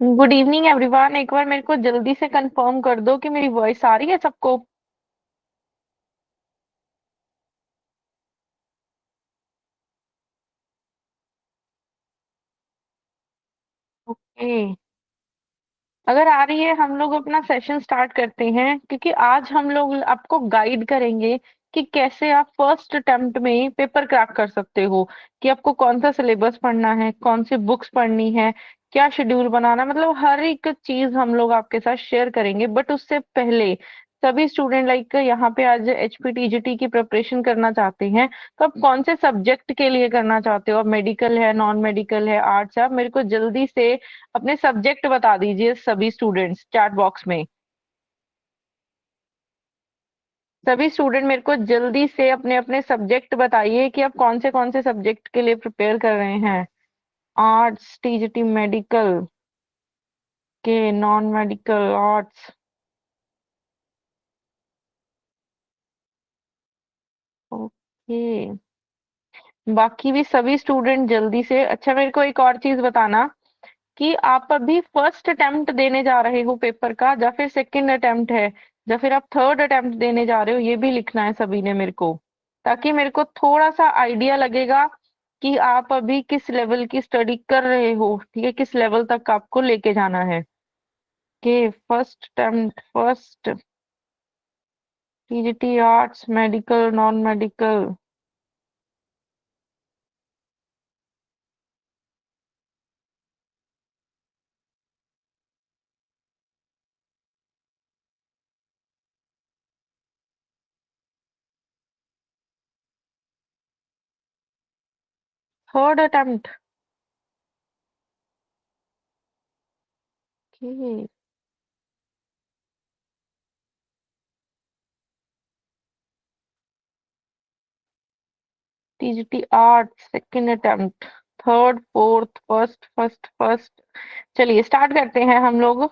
Good evening everyone. एक बार मेरे को जल्दी से कंफर्म कर दो कि मेरी वॉइस आ रही है सबको। ओके, अगर आ रही है हम लोग अपना सेशन स्टार्ट करते हैं, क्योंकि आज हम लोग आपको गाइड करेंगे कि कैसे आप फर्स्ट अटेम्प्ट में पेपर क्रैक कर सकते हो। कि आपको कौन सा सिलेबस पढ़ना है, कौन सी बुक्स पढ़नी है, क्या शेड्यूल बनाना, मतलब हर एक चीज हम लोग आपके साथ शेयर करेंगे। बट उससे पहले सभी स्टूडेंट लाइक यहाँ पे आज एचपीटीजीटी की प्रिपरेशन करना चाहते हैं, तो आप कौन से सब्जेक्ट के लिए करना चाहते हो? आप मेडिकल है, नॉन मेडिकल है, आर्ट्स है? आप मेरे को जल्दी से अपने सब्जेक्ट बता दीजिए सभी स्टूडेंट्स चैट बॉक्स में। सभी स्टूडेंट मेरे को जल्दी से अपने अपने सब्जेक्ट बताइए कि आप कौन से सब्जेक्ट के लिए प्रिपेयर कर रहे हैं। आर्ट्स टीजीटी, मेडिकल के, नॉन मेडिकल, आर्ट्स। ओके, बाकी भी सभी स्टूडेंट जल्दी से। अच्छा, मेरे को एक और चीज बताना कि आप अभी फर्स्ट अटेम्प्ट देने जा रहे हो पेपर का, या फिर सेकंड अटेम्प्ट है, या फिर आप थर्ड अटेम्प्ट देने जा रहे हो, ये भी लिखना है सभी ने मेरे को, ताकि मेरे को थोड़ा सा आइडिया लगेगा कि आप अभी किस लेवल की स्टडी कर रहे हो। ठीक है, किस लेवल तक आपको लेके जाना है। के first attempt, first TGT, arts, medical, non medical. Third attempt. के TGT arts second attempt, third, fourth, first, first, first. चलिए स्टार्ट करते हैं हम लोग।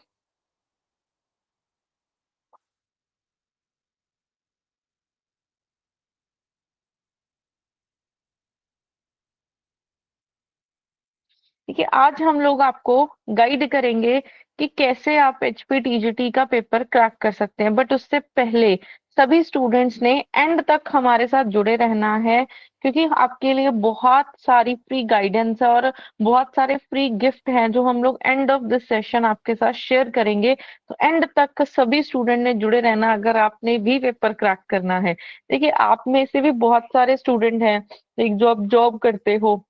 ठीक है, आज हम लोग आपको गाइड करेंगे कि कैसे आप एचपीटीजीटी का पेपर क्रैक कर सकते हैं। बट उससे पहले सभी स्टूडेंट्स ने एंड तक हमारे साथ जुड़े रहना है, क्योंकि आपके लिए बहुत सारी फ्री गाइडेंस है और बहुत सारे फ्री गिफ्ट हैं जो हम लोग एंड ऑफ दिस सेशन आपके साथ शेयर करेंगे। तो एंड तक सभी स्टूडेंट ने जुड़े रहना अगर आपने भी पेपर क्रैक करना है। देखिए, आप में से भी बहुत सारे स्टूडेंट हैं एक जो आप जॉब करते हो,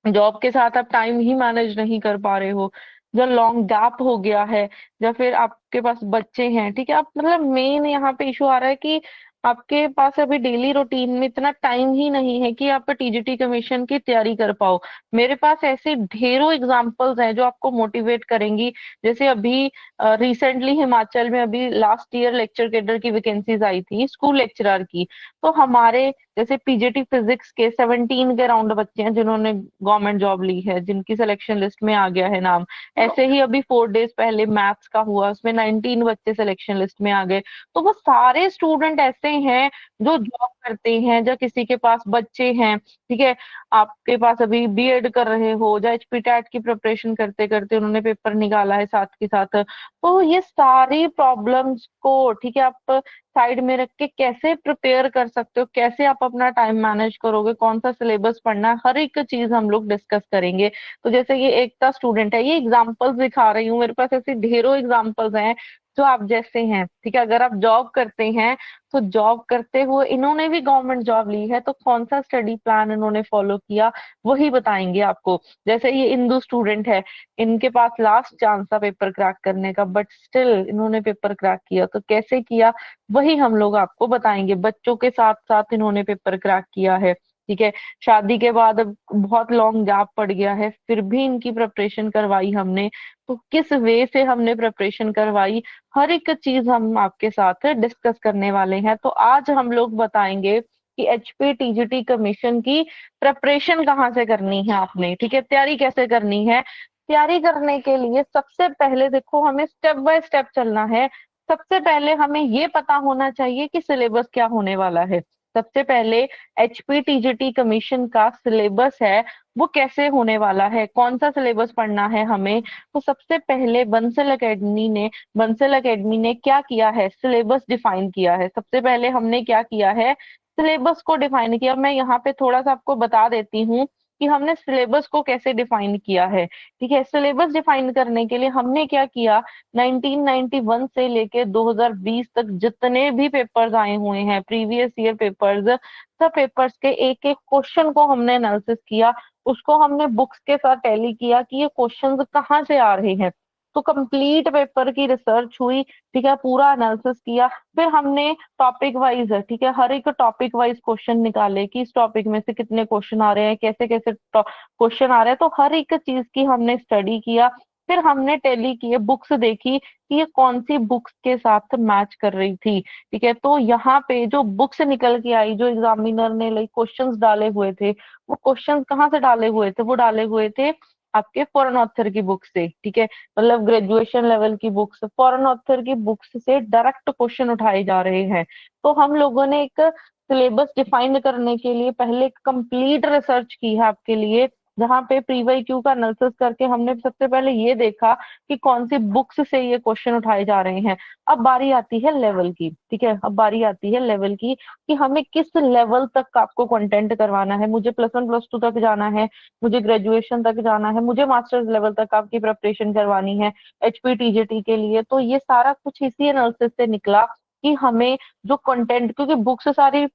जॉब के साथ आप टाइम ही मैनेज नहीं कर पा रहे हो, जो लॉन्ग गैप हो गया है, या फिर आपके पास बच्चे हैं। ठीक है, आप मतलब मेन यहाँ पे इशू आ रहा है कि आपके पास अभी डेली रूटीन में इतना टाइम ही नहीं है कि आप टीजीटी कमीशन की तैयारी कर पाओ। मेरे पास ऐसे ढेरों एग्जांपल्स हैं जो आपको मोटिवेट करेंगी। जैसे अभी रिसेंटली हिमाचल में अभी लास्ट ईयर लेक्चर कैडर की वैकेंसीज आई थी, स्कूल लेक्चरर की। तो हमारे जैसे पीजीटी फिजिक्स के 17 के अराउंड बच्चे हैं जिन्होंने गवर्नमेंट जॉब ली है, जिनकी सिलेक्शन लिस्ट में आ गया है नाम। ऐसे ही अभी 4 डेज पहले मैथ्स का हुआ, उसमें 19 बच्चे सिलेक्शन लिस्ट में आ गए। तो वो सारे स्टूडेंट ऐसे हैं जो जॉब करते हैं, जो किसी के पास बच्चे हैं। ठीक है, आपके पास अभी बीएड कर रहे हो, या एचपीटैट की प्रिपरेशन करते करते उन्होंने पेपर निकाला है साथ के साथ। तो ये सारी प्रॉब्लम्स को, ठीक है, आप साइड में रख के कैसे प्रिपेयर कर सकते हो, कैसे आप अपना टाइम मैनेज करोगे, कौन सा सिलेबस पढ़ना है, हर एक चीज हम लोग डिस्कस करेंगे। तो जैसे ये एकता स्टूडेंट है, ये एग्जांपल्स दिखा रही हूँ, मेरे पास ऐसे ढेरों एग्जांपल्स हैं जो आप जैसे हैं। ठीक है, अगर आप जॉब करते हैं तो जॉब करते हुए इन्होंने भी गवर्नमेंट जॉब ली है, तो कौन सा स्टडी प्लान इन्होंने फॉलो किया वही बताएंगे आपको। जैसे ये इंदु स्टूडेंट है, इनके पास लास्ट चांस था पेपर क्रैक करने का, बट स्टिल इन्होंने पेपर क्रैक किया। तो कैसे किया वही हम लोग आपको बताएंगे। बच्चों के साथ साथ इन्होंने पेपर क्रैक किया है। ठीक है, शादी के बाद अब बहुत लॉन्ग गैप पड़ गया है, फिर भी इनकी प्रिपरेशन करवाई हमने। तो किस वे से हमने प्रिपरेशन करवाई, हर एक चीज हम आपके साथ डिस्कस करने वाले हैं। तो आज हम लोग बताएंगे कि एचपी टीजीटी कमीशन की प्रिपरेशन कहाँ से करनी है आपने। ठीक है, तैयारी कैसे करनी है। तैयारी करने के लिए सबसे पहले देखो, हमें स्टेप बाय स्टेप चलना है। सबसे पहले हमें ये पता होना चाहिए कि सिलेबस क्या होने वाला है। सबसे पहले एचपीटीजीटी कमीशन का सिलेबस है वो कैसे होने वाला है, कौन सा सिलेबस पढ़ना है हमें। तो सबसे पहले बंसल एकेडमी ने क्या किया है, सिलेबस डिफाइन किया है। सबसे पहले हमने क्या किया है, सिलेबस को डिफाइन किया। मैं यहाँ पे थोड़ा सा आपको बता देती हूँ कि हमने सिलेबस को कैसे डिफाइन किया है। ठीक है, सिलेबस डिफाइन करने के लिए हमने क्या किया, 1991 से लेके 2020 तक जितने भी पेपर्स आए हुए हैं, प्रीवियस ईयर पेपर्स, सब पेपर्स के एक एक क्वेश्चन को हमने एनालिसिस किया। उसको हमने बुक्स के साथ टैली किया कि ये क्वेश्चंस कहाँ से आ रहे हैं। तो कंप्लीट पेपर की रिसर्च हुई। ठीक है, पूरा एनालिसिस किया। फिर हमने टॉपिक वाइज, ठीक है, हर एक टॉपिक वाइज क्वेश्चन निकाले कि इस टॉपिक में से कितने क्वेश्चन आ रहे हैं, कैसे कैसे क्वेश्चन आ रहे हैं। तो हर एक चीज की हमने स्टडी किया। फिर हमने टैली किए, बुक्स देखी कि ये कौन सी बुक्स के साथ मैच कर रही थी। ठीक है, तो यहाँ पे जो बुक्स निकल के आई, जो एग्जामिनर ने लाइक क्वेश्चंस डाले हुए थे, वो क्वेश्चंस कहाँ से डाले हुए थे, वो डाले हुए थे आपके फॉरेन ऑथर की बुक से। ठीक है, मतलब ग्रेजुएशन लेवल की बुक्स, फॉरेन ऑथर की बुक्स से डायरेक्ट क्वेश्चन उठाए जा रहे हैं। तो हम लोगों ने एक सिलेबस डिफाइन करने के लिए पहले कंप्लीट रिसर्च की है आपके लिए, जहाँ पे प्री क्यू का एनालिसिस करके हमने सबसे पहले ये देखा कि कौन सी बुक्स से ये क्वेश्चन उठाए जा रहे हैं। अब बारी आती है लेवल की। ठीक है, अब बारी आती है लेवल की कि हमें किस लेवल तक आपको कंटेंट करवाना है। मुझे +1 +2 तक जाना है, मुझे ग्रेजुएशन तक जाना है, मुझे मास्टर्स लेवल तक आपकी प्रिपरेशन करवानी है एचपीटीजीटी के लिए। तो ये सारा कुछ इसी एनालिसिस से निकला कि हमें जो कंटेंट, क्योंकि बुक्स सारी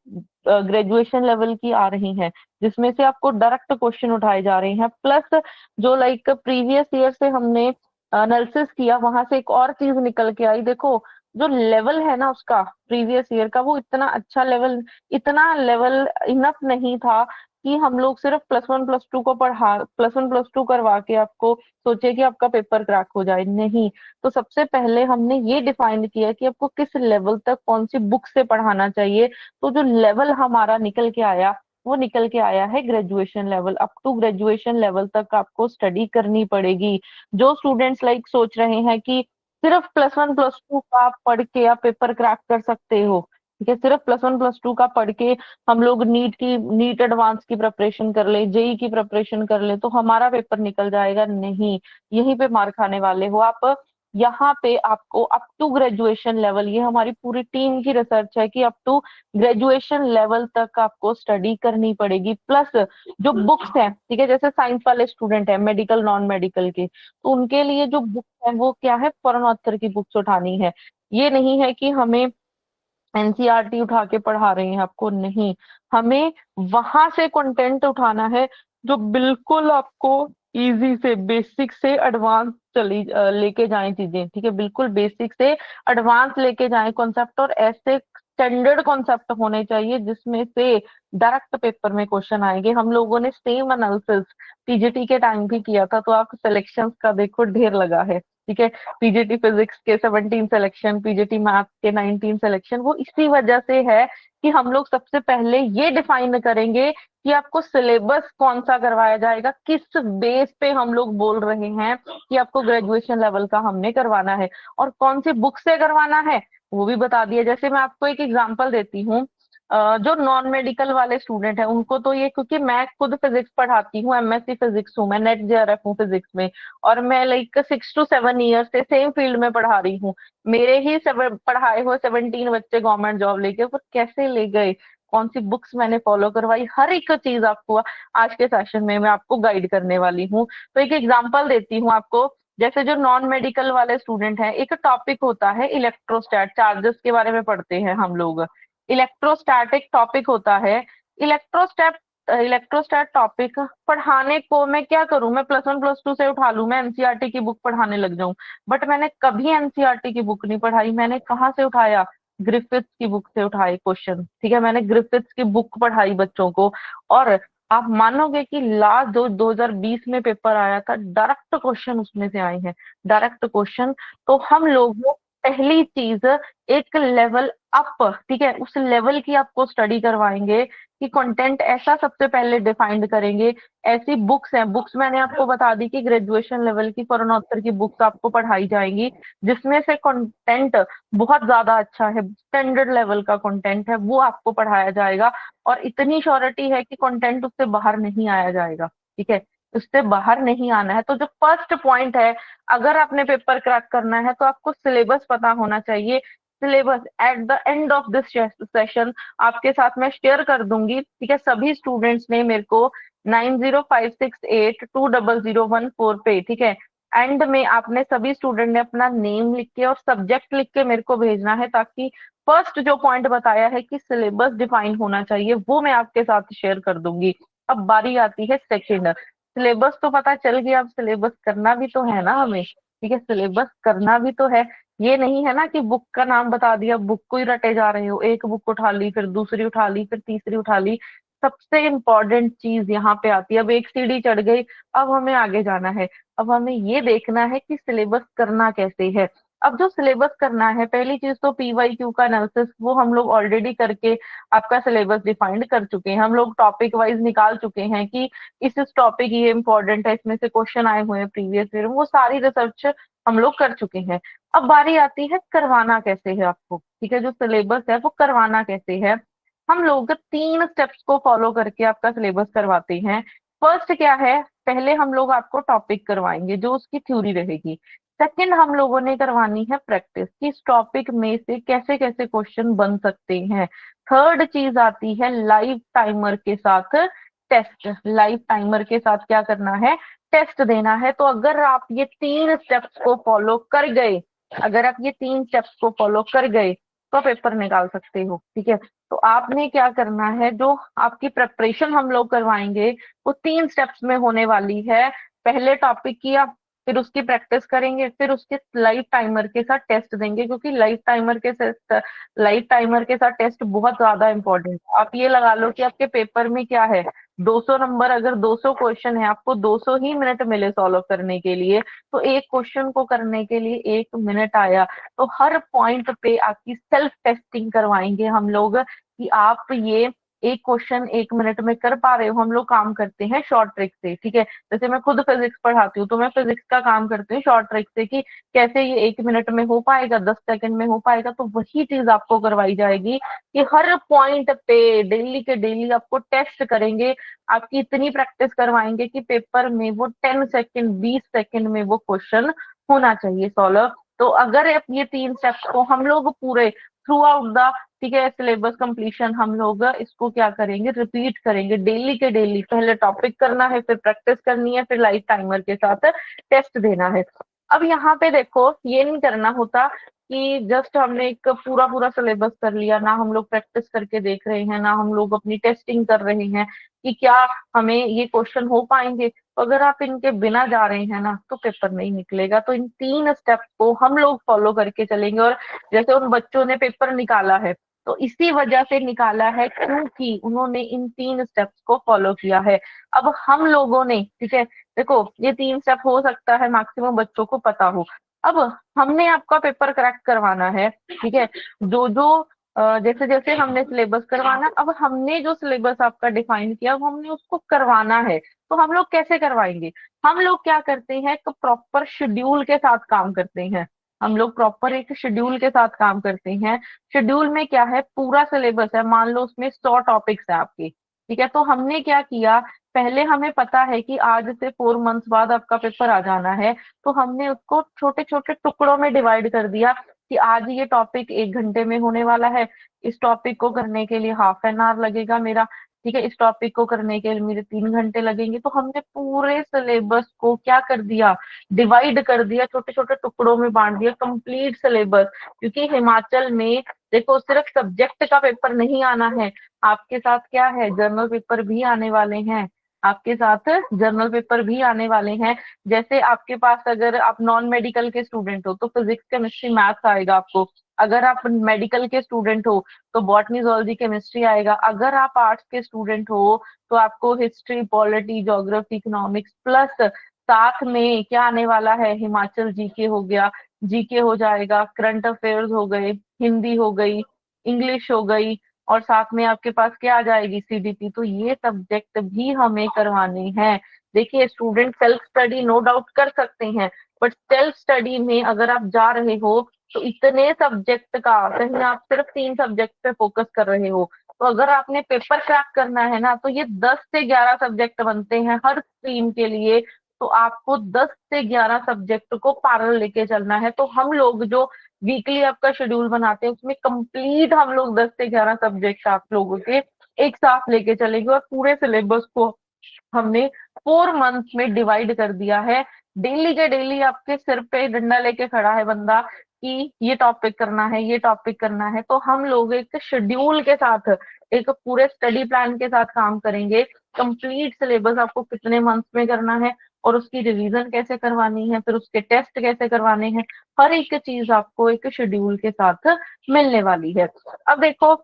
ग्रेजुएशन लेवल की आ रही हैं, जिसमें से आपको डायरेक्ट क्वेश्चन उठाए जा रहे हैं, प्लस जो लाइक प्रीवियस ईयर से हमने एनालिसिस किया, वहां से एक और चीज निकल के आई। देखो, जो लेवल है ना उसका प्रीवियस ईयर का, वो इतना लेवल इनफ नहीं था कि हम लोग सिर्फ +1 +2 करवा के आपको सोचे कि आपका पेपर क्रैक हो जाए। नहीं, तो सबसे पहले हमने ये डिफाइन किया कि आपको किस लेवल तक कौन सी बुक से पढ़ाना चाहिए। तो जो लेवल हमारा निकल के आया, वो निकल के आया है graduation level. Up to graduation level तक आपको स्टडी करनी पड़ेगी। जो स्टूडेंट्स लाइक सोच रहे हैं कि सिर्फ +1 +2 का पढ़ के आप पेपर क्रैक कर सकते हो, ठीक है, सिर्फ +1 +2 का पढ़ के हम लोग नीट एडवांस की प्रिपरेशन कर ले, जेई की प्रिपरेशन कर ले तो हमारा पेपर निकल जाएगा, नहीं। यहीं पे मार खाने वाले हो आप। यहाँ पे आपको अप टू ग्रेजुएशन लेवल, ये हमारी पूरी टीम की रिसर्च है कि अप टू ग्रेजुएशन लेवल तक आपको स्टडी करनी पड़ेगी। प्लस जो बुक्स हैं, ठीक है, जैसे साइंस वाले स्टूडेंट है, मेडिकल नॉन मेडिकल के, तो उनके लिए जो बुक्स है वो क्या है, फॉरेन ऑथर की बुक्स उठानी है। ये नहीं है कि हमें एनसीईआरटी उठा के पढ़ा रहे हैं आपको, नहीं, हमें वहां से कंटेंट उठाना है जो बिल्कुल आपको इजी से, बेसिक से एडवांस लेके जाएं चीजें। ठीक है, बिल्कुल बेसिक से एडवांस लेके जाएं कॉन्सेप्ट, और ऐसे स्टैंडर्ड कॉन्सेप्ट होने चाहिए जिसमें से डायरेक्ट पेपर में क्वेश्चन आएंगे। हम लोगों ने सेम एनालिसिस पीजीटी के टाइम भी किया था, तो आप सिलेक्शन का देखो ढेर लगा है। ठीक है, पीजीटी फिजिक्स के 17 सिलेक्शन, पीजीटी मैथ के 19 सिलेक्शन, वो इसी वजह से है कि हम लोग सबसे पहले ये डिफाइन करेंगे कि आपको सिलेबस कौन सा करवाया जाएगा, किस बेस पे हम लोग बोल रहे हैं कि आपको ग्रेजुएशन लेवल का हमने करवाना है, और कौन सी बुक से करवाना है वो भी बता दिया। जैसे मैं आपको एक एग्जांपल देती हूँ, जो नॉन मेडिकल वाले स्टूडेंट है उनको तो ये, क्योंकि मैं खुद फिजिक्स पढ़ाती हूँ, एमएससी फिजिक्स हूँ मैं, नेट जेआरएफ हूँ फिजिक्स में, और मैं लाइक 6 to 7 ईयर से सेम फील्ड में पढ़ा रही हूँ। मेरे ही पढ़ाए हुए 17 बच्चे गवर्नमेंट जॉब लेके, पर कैसे ले गए, कौन सी बुक्स मैंने फॉलो करवाई, हर एक चीज आपको आज के सेशन में मैं आपको गाइड करने वाली हूँ। तो एक एग्जांपल देती हूँ आपको। जैसे जो नॉन मेडिकल वाले स्टूडेंट हैं, एक टॉपिक होता है इलेक्ट्रोस्टैट, चार्जेस के बारे में पढ़ते हैं हम लोग। इलेक्ट्रोस्टैट एक टॉपिक होता है। इलेक्ट्रोस्टैट इलेक्ट्रोस्टैट टॉपिक पढ़ाने को मैं क्या करूं, मैं +1 +2 से उठा लूं, मैं एनसीईआरटी की बुक पढ़ाने लग जाऊं। बट मैंने कभी एनसीईआरटी की बुक नहीं पढ़ाई। मैंने कहाँ से उठाया, ग्रिफिथ्स की बुक से उठाए क्वेश्चन। ठीक है, मैंने ग्रिफिथ्स की बुक पढ़ाई बच्चों को, और आप मानोगे कि लास्ट 2020 में पेपर आया था, डायरेक्ट क्वेश्चन उसमें से आए हैं, डायरेक्ट क्वेश्चन। तो हम लोग पहली चीज एक लेवल अप, ठीक है, उस लेवल की आपको स्टडी करवाएंगे कि कंटेंट ऐसा सबसे पहले डिफाइंड करेंगे। ऐसी बुक्स हैं, बुक्स मैंने आपको बता दी कि ग्रेजुएशन लेवल की फॉरेन की बुक्स आपको पढ़ाई जाएंगी, जिसमें से कंटेंट बहुत ज्यादा अच्छा है, स्टैंडर्ड लेवल का कंटेंट है, वो आपको पढ़ाया जाएगा। और इतनी श्योरिटी है कि कंटेंट उससे बाहर नहीं आया जाएगा, ठीक है, उससे बाहर नहीं आना है। तो जो फर्स्ट पॉइंट है, अगर आपने पेपर क्रैक करना है तो आपको सिलेबस पता होना चाहिए। Syllabus at the end of this session आपके साथ मैं शेयर कर दूंगी, ठीक है। सभी स्टूडेंट्स ने मेरे को 9056820014 पे, ठीक है, एंड में आपने सभी स्टूडेंट ने अपना नेम लिख के और सब्जेक्ट लिख के मेरे को भेजना है, ताकि फर्स्ट जो पॉइंट बताया है कि सिलेबस डिफाइन होना चाहिए, वो मैं आपके साथ शेयर कर दूंगी। अब बारी आती है सेकंड। सिलेबस तो पता चल गया, अब सिलेबस करना भी तो है ना हमें, ठीक है, सिलेबस करना भी तो है। ये नहीं है ना कि बुक का नाम बता दिया, बुक को ही रटे जा रहे हो, एक बुक उठा ली, फिर दूसरी उठा ली, फिर तीसरी उठा ली। सबसे इम्पोर्टेंट चीज यहाँ पे आती है, अब एक सीढ़ी चढ़ गई, अब हमें आगे जाना है। अब हमें ये देखना है कि सिलेबस करना कैसे है। अब जो सिलेबस करना है, पहली चीज तो PYQ का एनालिसिस, वो हम लोग ऑलरेडी करके आपका सिलेबस डिफाइंड कर चुके हैं। हम लोग टॉपिक वाइज निकाल चुके हैं कि इस टॉपिक ये इंपॉर्टेंट है, इसमें से क्वेश्चन आए हुए हैं प्रीवियस ईयर, वो सारी रिसर्च हम लोग कर चुके हैं। अब बारी आती है करवाना कैसे है आपको, ठीक है, जो सिलेबस है वो करवाना कैसे है। हम लोग 3 स्टेप्स को फॉलो करके आपका सिलेबस करवाते हैं। फर्स्ट क्या है, पहले हम लोग आपको टॉपिक करवाएंगे जो उसकी थ्योरी रहेगी। सेकंड, हम लोगों ने करवानी है प्रैक्टिस कि इस टॉपिक में से कैसे कैसे क्वेश्चन बन सकते हैं। थर्ड चीज आती है लाइव टाइमर के साथ टेस्ट। लाइव टाइमर के साथ क्या करना है, टेस्ट देना है। तो अगर आप ये 3 स्टेप्स को फॉलो कर गए, अगर आप ये 3 स्टेप्स को फॉलो कर गए तो पेपर निकाल सकते हो, ठीक है। तो आपने क्या करना है, जो आपकी प्रिपरेशन हम लोग करवाएंगे वो 3 स्टेप्स में होने वाली है। पहले टॉपिक किया, फिर उसकी प्रैक्टिस करेंगे, फिर उसके लाइव टाइमर के साथ टेस्ट देंगे, क्योंकि लाइव टाइमर के साथ टेस्ट बहुत ज्यादा इंपॉर्टेंट है। आप ये लगा लो कि आपके पेपर में क्या है, 200 नंबर, अगर 200 क्वेश्चन है, आपको 200 ही मिनट मिले सॉल्व करने के लिए, तो एक क्वेश्चन को करने के लिए 1 मिनट आया। तो हर पॉइंट पे आपकी सेल्फ टेस्टिंग करवाएंगे हम लोग कि आप ये एक क्वेश्चन 1 मिनट में कर पा रहे हो। हम लोग काम करते हैं शॉर्ट ट्रिक से, ठीक है। जैसे मैं खुद फिजिक्स पढ़ाती हूँ, तो मैं फिजिक्स का काम करती हूँ शॉर्ट ट्रिक से कि कैसे ये 1 मिनट में हो पाएगा, 10 सेकंड में हो पाएगा। तो वही चीज आपको करवाई जाएगी कि हर पॉइंट पे डेली के डेली आपको टेस्ट करेंगे। आपकी इतनी प्रैक्टिस करवाएंगे कि पेपर में वो 10 सेकंड, 20 सेकंड में वो क्वेश्चन होना चाहिए सॉल्व। तो अगर आप ये 3 स्टेप्स को हम लोग पूरे थ्रू आउट द, ठीक है, सिलेबस कंप्लीशन हम लोग इसको क्या करेंगे, रिपीट करेंगे डेली के डेली। पहले टॉपिक करना है, फिर प्रैक्टिस करनी है, फिर लाइव टाइमर के साथ टेस्ट देना है। अब यहाँ पे देखो, ये नहीं करना होता कि जस्ट हमने एक पूरा पूरा सिलेबस कर लिया, ना हम लोग प्रैक्टिस करके देख रहे हैं, ना हम लोग अपनी टेस्टिंग कर रहे हैं कि क्या हमें ये क्वेश्चन हो पाएंगे। तो अगर आप इनके बिना जा रहे हैं ना, तो पेपर नहीं निकलेगा। तो इन 3 स्टेप्स को हम लोग फॉलो करके चलेंगे। और जैसे उन बच्चों ने पेपर निकाला है, तो इसी वजह से निकाला है क्योंकि उन्होंने इन 3 स्टेप्स को फॉलो किया है। अब हम लोगों ने, ठीक है, देखो ये 3 स्टेप हो सकता है मैक्सिमम बच्चों को पता हो। अब हमने आपका पेपर क्रैक करवाना है, ठीक है। जो जो जैसे जैसे हमने सिलेबस करवाना, अब हमने जो सिलेबस आपका डिफाइन किया, अब हमने उसको करवाना है। तो हम लोग कैसे करवाएंगे, हम लोग क्या करते हैं, एक प्रॉपर शेड्यूल के साथ काम करते हैं। हम लोग प्रॉपर एक शेड्यूल के साथ काम करते हैं। शेड्यूल में क्या है, पूरा सिलेबस है, मान लो उसमें 100 टॉपिक्स है आपके, ठीक है। तो हमने क्या किया, पहले हमें पता है कि आज से 4 मंथ्स बाद आपका पेपर आ जाना है, तो हमने उसको छोटे छोटे टुकड़ों में डिवाइड कर दिया कि आज ये टॉपिक 1 घंटे में होने वाला है, इस टॉपिक को करने के लिए हाफ एन आवर लगेगा मेरा, ठीक है, इस टॉपिक को करने के लिए मेरे 3 घंटे लगेंगे। तो हमने पूरे सिलेबस को क्या कर दिया, डिवाइड कर दिया, छोटे छोटे टुकड़ों में बांट दिया कंप्लीट सिलेबस। क्योंकि हिमाचल में देखो सिर्फ सब्जेक्ट का पेपर नहीं आना है, आपके साथ क्या है, जर्नल पेपर भी आने वाले हैं। आपके साथ जर्नल पेपर भी आने वाले हैं। जैसे आपके पास, अगर आप नॉन मेडिकल के स्टूडेंट हो तो फिजिक्स केमिस्ट्री मैथ्स आएगा आपको। अगर आप मेडिकल के स्टूडेंट हो तो बॉटनी जूलॉजी केमिस्ट्री आएगा। अगर आप आर्ट्स के स्टूडेंट हो तो आपको history, polity, geography, economics, plus साथ में क्या आने वाला है, हिमाचल जीके हो गया, जीके हो जाएगा, करंट अफेयर्स हो गए, हिंदी हो गई, इंग्लिश हो गई, और साथ में आपके पास क्या आ जाएगी, सीडीपी। तो ये सब्जेक्ट भी हमें करवाने हैं। देखिए, student self study no doubt कर सकते हैं, बट सेल्फ स्टडी में अगर आप जा रहे हो तो इतने सब्जेक्ट का, कहीं आप सिर्फ 3 सब्जेक्ट पे फोकस कर रहे हो। तो अगर आपने पेपर क्रैक करना है ना, तो ये 10 से 11 सब्जेक्ट बनते हैं हर स्ट्रीम के लिए। तो आपको 10 से 11 सब्जेक्ट को पैरेलल लेके चलना है। तो हम लोग जो वीकली आपका शेड्यूल बनाते हैं, उसमें कंप्लीट हम लोग 10 से 11 सब्जेक्ट आप लोगों के एक साथ लेके चलेंगे, और पूरे सिलेबस को हमने 4 मंथ में डिवाइड कर दिया है। डेली के डेली आपके सिर पे डंडा लेके खड़ा है बंदा कि ये टॉपिक करना है, ये टॉपिक करना है। तो हम लोग एक शेड्यूल के साथ, एक पूरे स्टडी प्लान के साथ काम करेंगे। कंप्लीट सिलेबस आपको कितने मंथ्स में करना है, और उसकी रिवीजन कैसे करवानी है, फिर उसके टेस्ट कैसे करवाने हैं, हर एक चीज आपको एक शेड्यूल के साथ मिलने वाली है। अब देखो,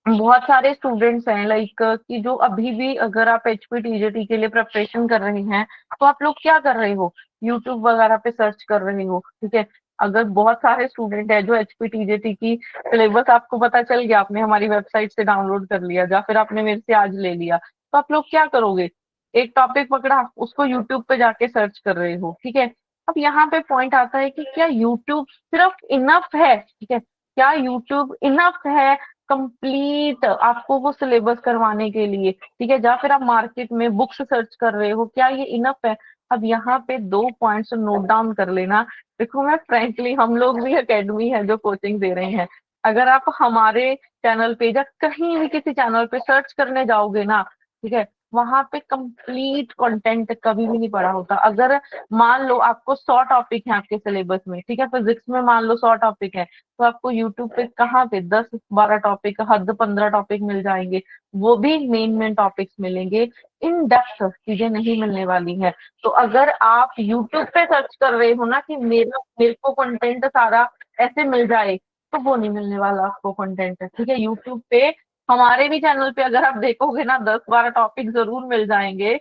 बहुत सारे स्टूडेंट्स हैं लाइक कि जो अभी भी, अगर आप एचपीटीजीटी के लिए प्रिपरेशन कर रहे हैं, तो आप लोग क्या कर रहे हो, यूट्यूब वगैरह पे सर्च कर रहे हो, ठीक है। अगर बहुत सारे स्टूडेंट है जो एचपीटीजीटी की सिलेबस आपको पता चल गया, आपने हमारी वेबसाइट से डाउनलोड कर लिया, या फिर आपने मेरे से आज ले लिया, तो आप लोग क्या करोगे, एक टॉपिक पकड़ा, उसको यूट्यूब पे जाके सर्च कर रहे हो, ठीक है। अब यहाँ पे पॉइंट आता है कि क्या यूट्यूब सिर्फ इनफ है, ठीक है, क्या यूट्यूब इनफ है कंप्लीट आपको वो सिलेबस करवाने के लिए, ठीक है। या फिर आप मार्केट में बुक्स सर्च कर रहे हो, क्या ये इनफ है। अब यहाँ पे 2 पॉइंट्स नोट डाउन कर लेना। देखो, मैं फ्रेंकली, हम लोग भी एकेडमी है जो कोचिंग दे रहे हैं। अगर आप हमारे चैनल पे या कहीं भी किसी चैनल पे सर्च करने जाओगे ना, ठीक है, वहां पे कंप्लीट कंटेंट कभी भी नहीं पढ़ा होता। अगर मान लो आपको 100 टॉपिक है आपके सिलेबस में, ठीक है, फिजिक्स में मान लो 100 टॉपिक है, तो आपको यूट्यूब पे कहाँ पे 10-12 टॉपिक, हद 15 टॉपिक मिल जाएंगे। वो भी मेन मेन टॉपिक्स मिलेंगे, इन डेप्थ चीजें नहीं मिलने वाली है। तो अगर आप यूट्यूब पे सर्च कर रहे हो ना कि मेरा मेरे को कंटेंट सारा ऐसे मिल जाए, तो वो नहीं मिलने वाला आपको कंटेंट, ठीक है। यूट्यूब पे हमारे भी चैनल पे अगर आप देखोगे ना, 10-12 टॉपिक जरूर मिल जाएंगे,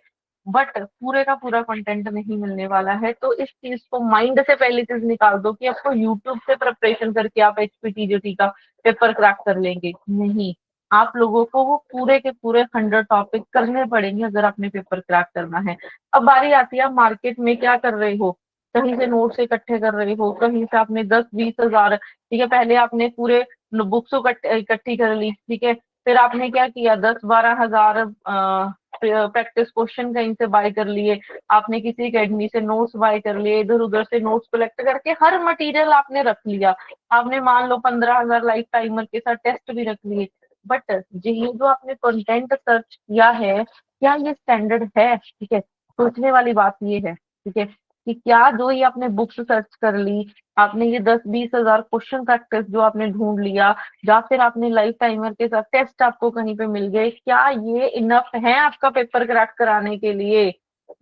बट पूरे का पूरा कंटेंट नहीं मिलने वाला है। तो इस चीज को माइंड से पहली चीज निकाल दो कि आपको यूट्यूब से प्रिपरेशन करके आप एचपीटीजीटी का पेपर क्रैक कर लेंगे, नहीं। आप लोगों को वो पूरे के पूरे 100 टॉपिक करने पड़ेंगे अगर आपने पेपर क्रैक करना है। अब बारी आती है, आप मार्केट में क्या कर रहे हो, कहीं से नोट्स इकट्ठे कर रहे हो, कहीं से आपने 10-20 हजार, ठीक है, पहले आपने पूरे बुक्स इकट्ठी कर ली, ठीक है, फिर आपने क्या किया, 10-12 हजार प्रैक्टिस क्वेश्चन कहीं से बाय कर लिए, आपने किसी एकेडमी से नोट्स बाय कर लिए, इधर उधर से नोट्स कलेक्ट करके हर मटेरियल आपने रख लिया। आपने मान लो 15 हजार लाइफ टाइमर के साथ टेस्ट भी रख लिए। बट ये जो आपने कंटेंट सर्च किया है, क्या ये स्टैंडर्ड है, ठीक है। सोचने वाली बात ये है, ठीक है, कि क्या जो ये आपने बुक्स सर्च कर ली, आपने ये 10-20 हजार क्वेश्चन प्रैक्टिस जो आपने ढूंढ लिया, या फिर आपने लाइफ टाइमर के साथ टेस्ट आपको कहीं पे मिल गए, क्या ये इनफ है आपका पेपर क्रैक कराने के लिए।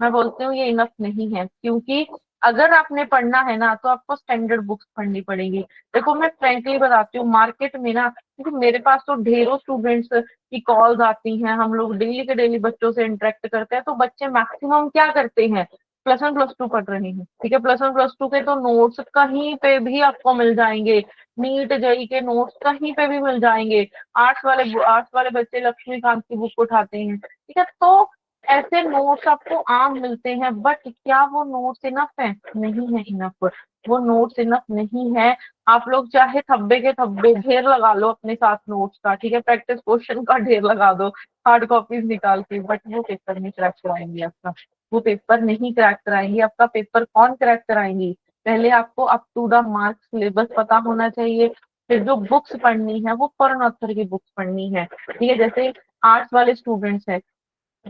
मैं बोलती हूँ ये इनफ नहीं है, क्योंकि अगर आपने पढ़ना है ना, तो आपको स्टैंडर्ड बुक्स पढ़नी पड़ेगी। देखो, मैं फ्रेंकली बताती हूँ, मार्केट में ना, क्योंकि मेरे पास तो ढेरों स्टूडेंट्स की कॉल्स आती हैं, हम लोग डेली के डेली बच्चों से इंटरेक्ट करते हैं, तो बच्चे मैक्सिमम क्या करते हैं, +1 +2 पढ़ रहे हैं, ठीक है। +1 +2 के तो नोट्स कहीं पे भी आपको मिल जाएंगे, नीट जेई के नोट्स कहीं पे भी मिल जाएंगे। आर्ट्स वाले बच्चे लक्ष्मीकांत की बुक उठाते हैं, ठीक है। तो ऐसे नोट्स आपको आम मिलते हैं, बट क्या वो नोट्स इनफ है, नहीं है इनफ। वो नोट्स इनफ नहीं है। आप लोग चाहे थब्बे के थब्बे ढेर लगा लो अपने साथ नोट्स का, ठीक है, प्रैक्टिस क्वेश्चन का ढेर लगा दो हार्ड कॉपीज निकाल के, बट वो पेपर नहीं क्रैक कराएंगे आपका। वो पेपर नहीं क्रैक कराएंगे आपका। पेपर कौन क्रैक कराएंगी, पहले आपको up to the mark syllabus पता होना चाहिए। फिर जो बुक्स पढ़नी है, वो फॉरेन ऑथर की बुक्स पढ़नी है, ठीक है। जैसे आर्ट्स वाले स्टूडेंट्स हैं,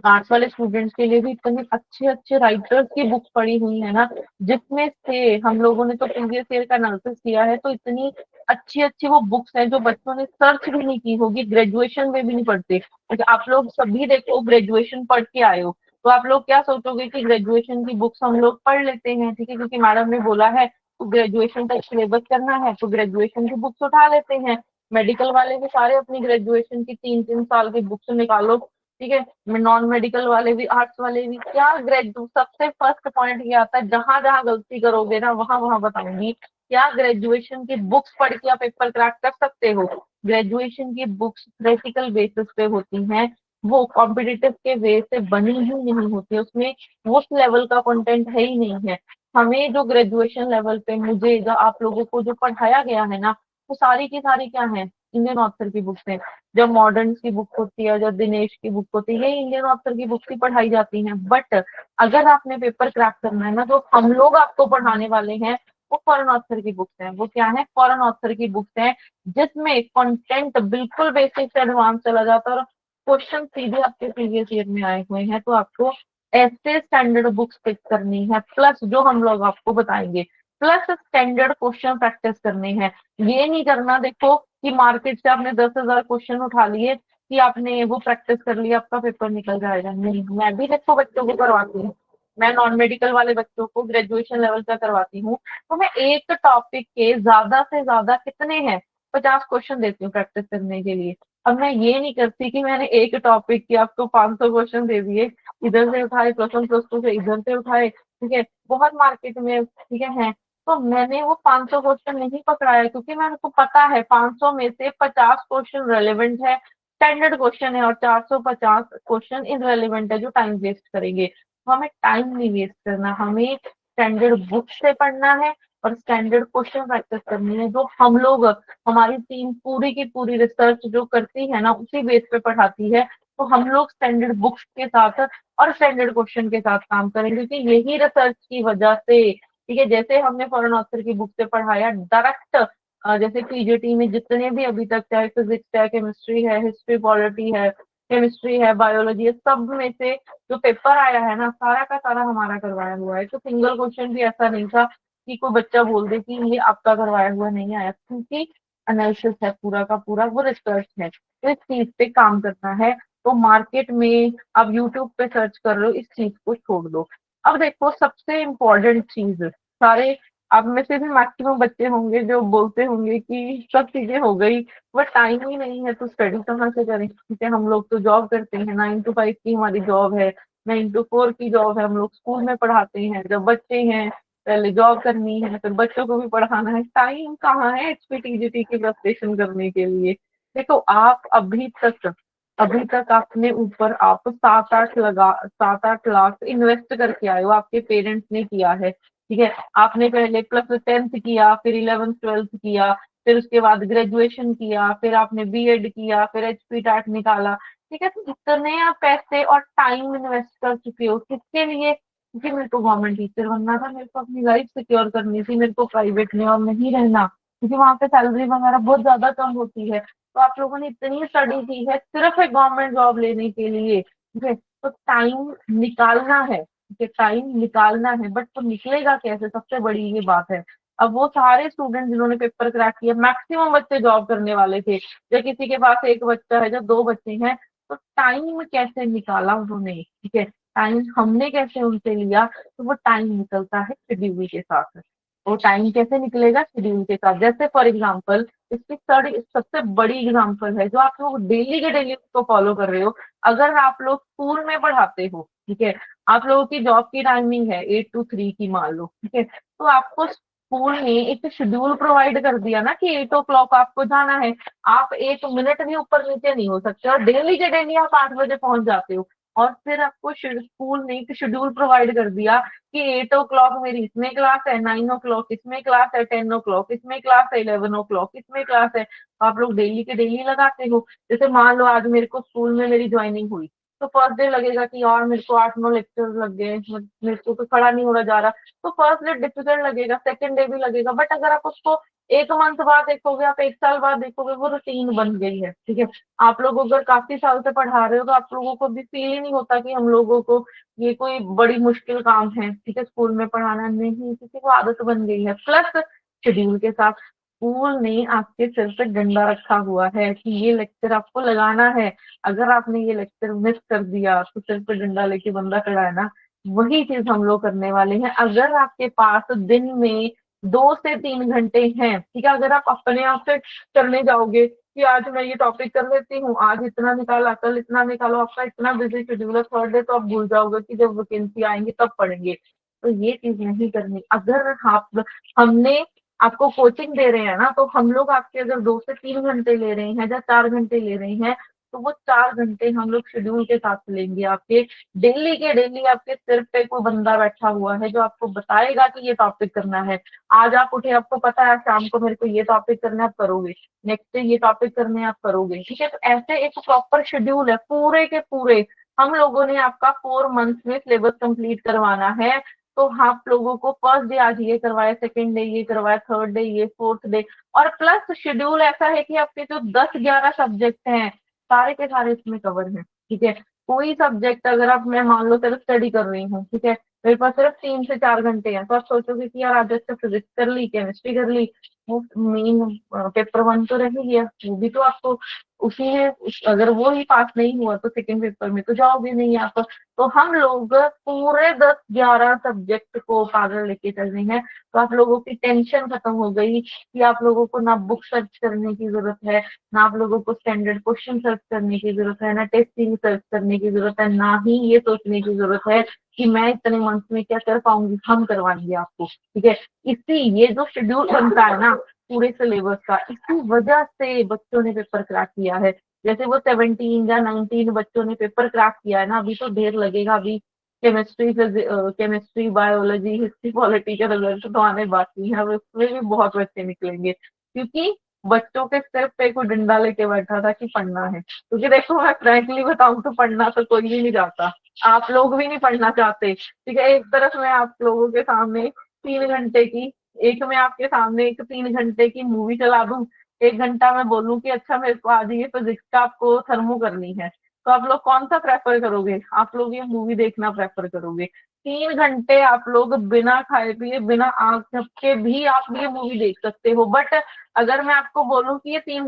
आर्ट्स वाले स्टूडेंट्स के लिए भी इतने अच्छे अच्छे राइटर्स की बुक्स पढ़ी हुई है ना, जिसमें से हम लोगों ने तो प्रीवियस ईयर का एनालिसिस किया है, तो इतनी अच्छी अच्छी वो बुक्स हैं जो बच्चों ने सर्च भी नहीं की होगी, ग्रेजुएशन में भी नहीं पढ़ते। आप लोग सभी देखो ग्रेजुएशन पढ़ के आए हो, तो आप लोग क्या सोचोगे कि ग्रेजुएशन की बुक्स हम लोग पढ़ लेते हैं, ठीक है, क्योंकि मैडम ने बोला है तो ग्रेजुएशन तक सिलेबस करना है, तो ग्रेजुएशन की बुक्स उठा लेते हैं। मेडिकल वाले भी सारे अपनी ग्रेजुएशन की 3-3 साल की बुक्स निकालो, ठीक है। नॉन मेडिकल वाले भी, आर्ट्स वाले भी, क्या ग्रेजुएट, सबसे फर्स्ट पॉइंट ये आता है, जहां जहां गलती करोगे ना, वहां वहां बताऊंगी क्या ग्रेजुएशन की बुक्स पढ़ के आप पेपर क्रैक कर सकते हो? ग्रेजुएशन की बुक्स थ्योरेटिकल बेसिस पे होती हैं, वो कॉम्पिटिटिव के वे से बनी ही नहीं होती है, उसमें उस लेवल का कंटेंट है ही नहीं है। हमें जो ग्रेजुएशन लेवल पे मुझे जो आप लोगों को जो पढ़ाया गया है ना, वो सारी की सारी क्या है, इंडियन ऑथर की बुक्स हैं। जब मॉडर्न की बुक होती है, जब दिनेश की बुक होती है, ये इंडियन ऑथर की बुक्स ही पढ़ाई जाती हैं। बट अगर आपने पेपर क्रैक करना है ना, तो हम लोग आपको पढ़ाने वाले हैं वो फॉरेन ऑथर की बुक्स हैं। वो क्या है, फॉरेन ऑथर की बुक्स हैं, जिसमें कंटेंट बिल्कुल बेसिक से एडवांस चला जाता है और क्वेश्चन सीधे आपके प्रीवियस ईयर में आए हुए हैं। तो आपको ऐसे स्टैंडर्ड बुक्स पिक करनी है, प्लस जो हम लोग आपको बताएंगे, प्लस स्टैंडर्ड क्वेश्चन प्रैक्टिस करने हैं। ये नहीं करना देखो कि मार्केट से आपने 10,000 क्वेश्चन उठा लिए कि आपने वो प्रैक्टिस कर लिया, आपका पेपर निकल जाएगा। नहीं, मैं भी देखो बच्चों को करवाती हूँ, मैं नॉन मेडिकल वाले बच्चों को ग्रेजुएशन लेवल का करवाती हूँ। तो मैं एक टॉपिक के ज्यादा से ज्यादा कितने हैं, 50 क्वेश्चन देती हूँ प्रैक्टिस करने के लिए। अब मैं ये नहीं करती कि मैंने एक टॉपिक के आपको 500 क्वेश्चन दे दिए, इधर से उठाए, प्लस 1 प्लस 2 से इधर से उठाए, ठीक है, बहुत मार्केट में, ठीक है। तो मैंने वो 500 क्वेश्चन नहीं पकड़ाया, क्योंकि मेरे को पता है 500 में से 50 क्वेश्चन रेलेवेंट है, स्टैंडर्ड क्वेश्चन है, और 450 क्वेश्चन इनरेलेवेंट है जो टाइम वेस्ट करेंगे। तो हमें टाइम नहीं वेस्ट करना, हमें स्टैंडर्ड बुक से पढ़ना है और स्टैंडर्ड क्वेश्चन प्रैक्टिस करनी है, जो हम लोग, हमारी टीम पूरी की पूरी रिसर्च जो करती है ना, उसी बेस पे पढ़ाती है। तो हम लोग स्टैंडर्ड बुक्स के साथ और स्टैंडर्ड क्वेश्चन के साथ काम करेंगे, क्योंकि यही रिसर्च की वजह से, ठीक है, जैसे हमने फॉरेन ऑथर की बुक से पढ़ाया डायरेक्ट, जैसे पीजीटी में जितने भी अभी तक, चाहे फिजिक्स है, केमिस्ट्री है, हिस्ट्री पॉलिटी है, केमिस्ट्री है, बायोलॉजी है, सब में से जो पेपर आया है ना, सारा का सारा हमारा करवाया हुआ है। तो सिंगल क्वेश्चन भी ऐसा नहीं था कि कोई बच्चा बोल दे कि ये आपका करवाया हुआ नहीं आया, क्योंकि एनालिसिस है पूरा का पूरा, वो रिसर्च है। तो इस चीज पे काम करना है। तो मार्केट में अब यूट्यूब पे सर्च कर रहे हो, इस चीज को छोड़ दो। अब देखो सबसे इम्पोर्टेंट चीज, सारे आप में से भी मैक्सिमम बच्चे होंगे जो बोलते होंगे कि सब चीजें हो गई, बट टाइम ही नहीं है, तो स्टडी कहाँ से करें? ठीक है, हम लोग तो जॉब करते हैं, 9 to 5 की हमारी जॉब है, 9 to 4 की जॉब है, हम लोग स्कूल में पढ़ाते हैं, जब बच्चे हैं पहले जॉब करनी है, फिर बच्चों को भी पढ़ाना है, टाइम कहाँ है एचपीटीजीटी की प्रिपरेशन करने के लिए? देखो आप अभी तक अपने ऊपर आप 7-8 लाख इन्वेस्ट करके आए हो, आपके पेरेंट्स ने किया है, ठीक है। आपने पहले प्लस 10th किया, फिर 11th 12th किया, फिर उसके बाद ग्रेजुएशन किया, फिर आपने बीएड किया, फिर एचपी टैट निकाला, ठीक है। तो इतने आप पैसे और टाइम इन्वेस्ट कर चुके हो, किसके लिए? क्योंकि मेरे को गवर्नमेंट टीचर बनना था, मेरे को अपनी लाइफ सिक्योर करनी थी, मेरे को प्राइवेट में और नहीं रहना, क्योंकि वहां पे सैलरी वगैरह बहुत ज्यादा कम होती है। तो आप लोगों ने इतनी स्टडी की है सिर्फ एक गवर्नमेंट जॉब लेने के लिए, ठीक है। तो टाइम निकालना है, ठीक है, टाइम निकालना है, बट तो निकलेगा कैसे, सबसे बड़ी ये बात है। अब वो सारे स्टूडेंट जिन्होंने पेपर क्रैक किया, मैक्सिमम बच्चे जॉब करने वाले थे, या किसी के पास एक बच्चा है, या 2 बच्चे हैं, तो टाइम कैसे निकाला उन्होंने, ठीक है, टाइम हमने कैसे उनसे लिया? तो वो टाइम निकलता है शेड्यूल के साथ। वो टाइम कैसे निकलेगा? शेड्यूल के साथ। जैसे फॉर एग्जाम्पल, इसकी सबसे बड़ी एग्जाम्पल है, जो आप लोग डेली के डेली उसको फॉलो कर रहे हो। अगर आप लोग स्कूल में पढ़ाते हो, ठीक है, आप लोगों की जॉब की टाइमिंग है 8 to 3 की, मान लो, ठीक है, तो आपको स्कूल ने एक शेड्यूल प्रोवाइड कर दिया ना कि 8 o'clock आपको जाना है। आप 1 मिनट भी ऊपर नीचे नहीं हो सकते, और डेली के डेली आप 8 बजे पहुंच जाते हो। और फिर आपको स्कूल ने एक शेड्यूल प्रोवाइड कर दिया कि 8 o'clock मेरी इसमें क्लास है, 9 o'clock इसमें क्लास है, 10 o'clock इसमें क्लास है, 11 o'clock इसमें क्लास है। तो आप लोग डेली के डेली लगाते हो। जैसे मान लो आज मेरे को स्कूल में मेरी ज्वाइनिंग हुई, तो फर्स्ट डे लगेगा कि यार मेरे को 8-9 लेक्चर लग गए, मेरे को तो खड़ा नहीं हो रहा जा रहा। तो फर्स्ट डे डिफिकल्ट लगेगा, सेकंड डे भी लगेगा, बट अगर आप उसको 1 मंथ बाद देखोगे, आप 1 साल बाद देखोगे, वो रूटीन बन गई है, ठीक है। आप लोग अगर काफी साल से पढ़ा रहे हो, तो आप लोगों को भी फील ही नहीं होता कि हम लोगों को ये कोई बड़ी मुश्किल काम है, ठीक है, स्कूल में पढ़ाना नहीं, किसी को आदत बन गई है। प्लस शेड्यूल के साथ स्कूल ने आपके सिर पे डंडा रखा हुआ है कि ये लेक्चर आपको लगाना है। अगर आपने ये लेक्चर मिस कर दिया, तो सिर पे डंडा लेके बंदा खड़ा है ना। वही चीज हम लोग करने वाले हैं। अगर आपके पास दिन में 2 से 3 घंटे हैं, ठीक है, अगर आप अपने आप से करने जाओगे कि आज मैं ये टॉपिक कर लेती हूँ, आज इतना निकाला, कल इतना निकालो, आपका इतना बिजी शेड्यूल है, थर्ड डे तो आप भूल जाओगे कि जब वैकेंसी आएंगी तब पढ़ेंगे। तो ये चीज नहीं करनी। अगर आप हमने आपको कोचिंग दे रहे हैं ना, तो हम लोग आपके अगर 2 से 3 घंटे ले रहे हैं या 4 घंटे ले रहे हैं, तो वो 4 घंटे हम लोग शेड्यूल के साथ लेंगे आपके। डेली के डेली आपके सिर पे कोई बंदा बैठा हुआ है जो आपको बताएगा कि ये टॉपिक करना है। आज आप उठे, आपको पता है शाम को मेरे को ये टॉपिक करना है, आप करोगे। नेक्स्ट डे ये टॉपिक करने आप करोगे, ठीक है। तो ऐसे एक प्रॉपर शेड्यूल है पूरे के पूरे। हम लोगों ने आपका 4 मंथ्स में सिलेबस कंप्लीट करवाना है। तो आप लोगों को फर्स्ट डे आज ये करवाया, सेकंड डे ये करवाया, थर्ड डे ये, फोर्थ डे। और प्लस शेड्यूल ऐसा है कि आपके जो 10-11 सब्जेक्ट हैं, सारे के सारे इसमें कवर हैं, ठीक है। कोई सब्जेक्ट अगर आप, मैं मान लो सिर्फ स्टडी कर रही हूँ, ठीक है, मेरे पास सिर्फ 3 से 4 घंटे हैं, तो आप सोचोगे कि यार आज अच्छा फिजिक्स कर ली, केमिस्ट्री कर ली, वो मेन पेपर वन तो रह ही गया, वो भी तो आपको उसी में अगर वो ही पास नहीं हुआ तो सेकंड पेपर में तो जाओगे नहीं आप। तो हम लोग पूरे 10-11 सब्जेक्ट को पागल लेके चल रहे हैं। तो आप लोगों की टेंशन खत्म हो गई कि आप लोगों को ना बुक सर्च करने की जरूरत है, ना आप लोगों को स्टैंडर्ड क्वेश्चन सर्च करने की जरूरत है, ना टेस्ट सीरीज सर्च करने की जरूरत है, ना ही ये सोचने की जरूरत है कि मैं इतने मंथ में क्या कर पाऊंगी। हम करवाएंगे आपको, ठीक है। इसी ये जो शेड्यूल बनता है ना पूरे सिलेबस का, इसी वजह से बच्चों ने पेपर क्रैक किया है। जैसे वो 17 या 19 बच्चों ने पेपर क्रैक किया है ना, अभी तो ढेर लगेगा। अभी केमिस्ट्री, बायोलॉजी, हिस्ट्री, पॉलिटी के रिजल्ट तो आने बाकी है, अब उसमें भी बहुत बच्चे निकलेंगे, क्योंकि बच्चों के सिर पे कोई डंडा लेके बैठा था कि पढ़ना है। क्योंकि देखो मैं फ्रैंकली बताऊं तो पढ़ना तो कोई भी नहीं चाहता, आप लोग भी नहीं पढ़ना चाहते, ठीक है। एक तरफ मैं आप लोगों के सामने 3 घंटे की एक मैं आपके सामने एक 3 घंटे की मूवी चला दूं, 1 घंटा मैं बोलूं कि अच्छा मेरे को आज ये फिजिक्स का आपको थर्मो करनी है, तो आप लोग कौन सा प्रेफर करोगे? आप लोग ये मूवी देखना प्रेफर करोगे। 3 घंटे आप लोग बिना खाए पिए, बिना आंख झपके भी आप ये मूवी देख सकते हो। बट अगर मैं आपको बोलूं कि ये 3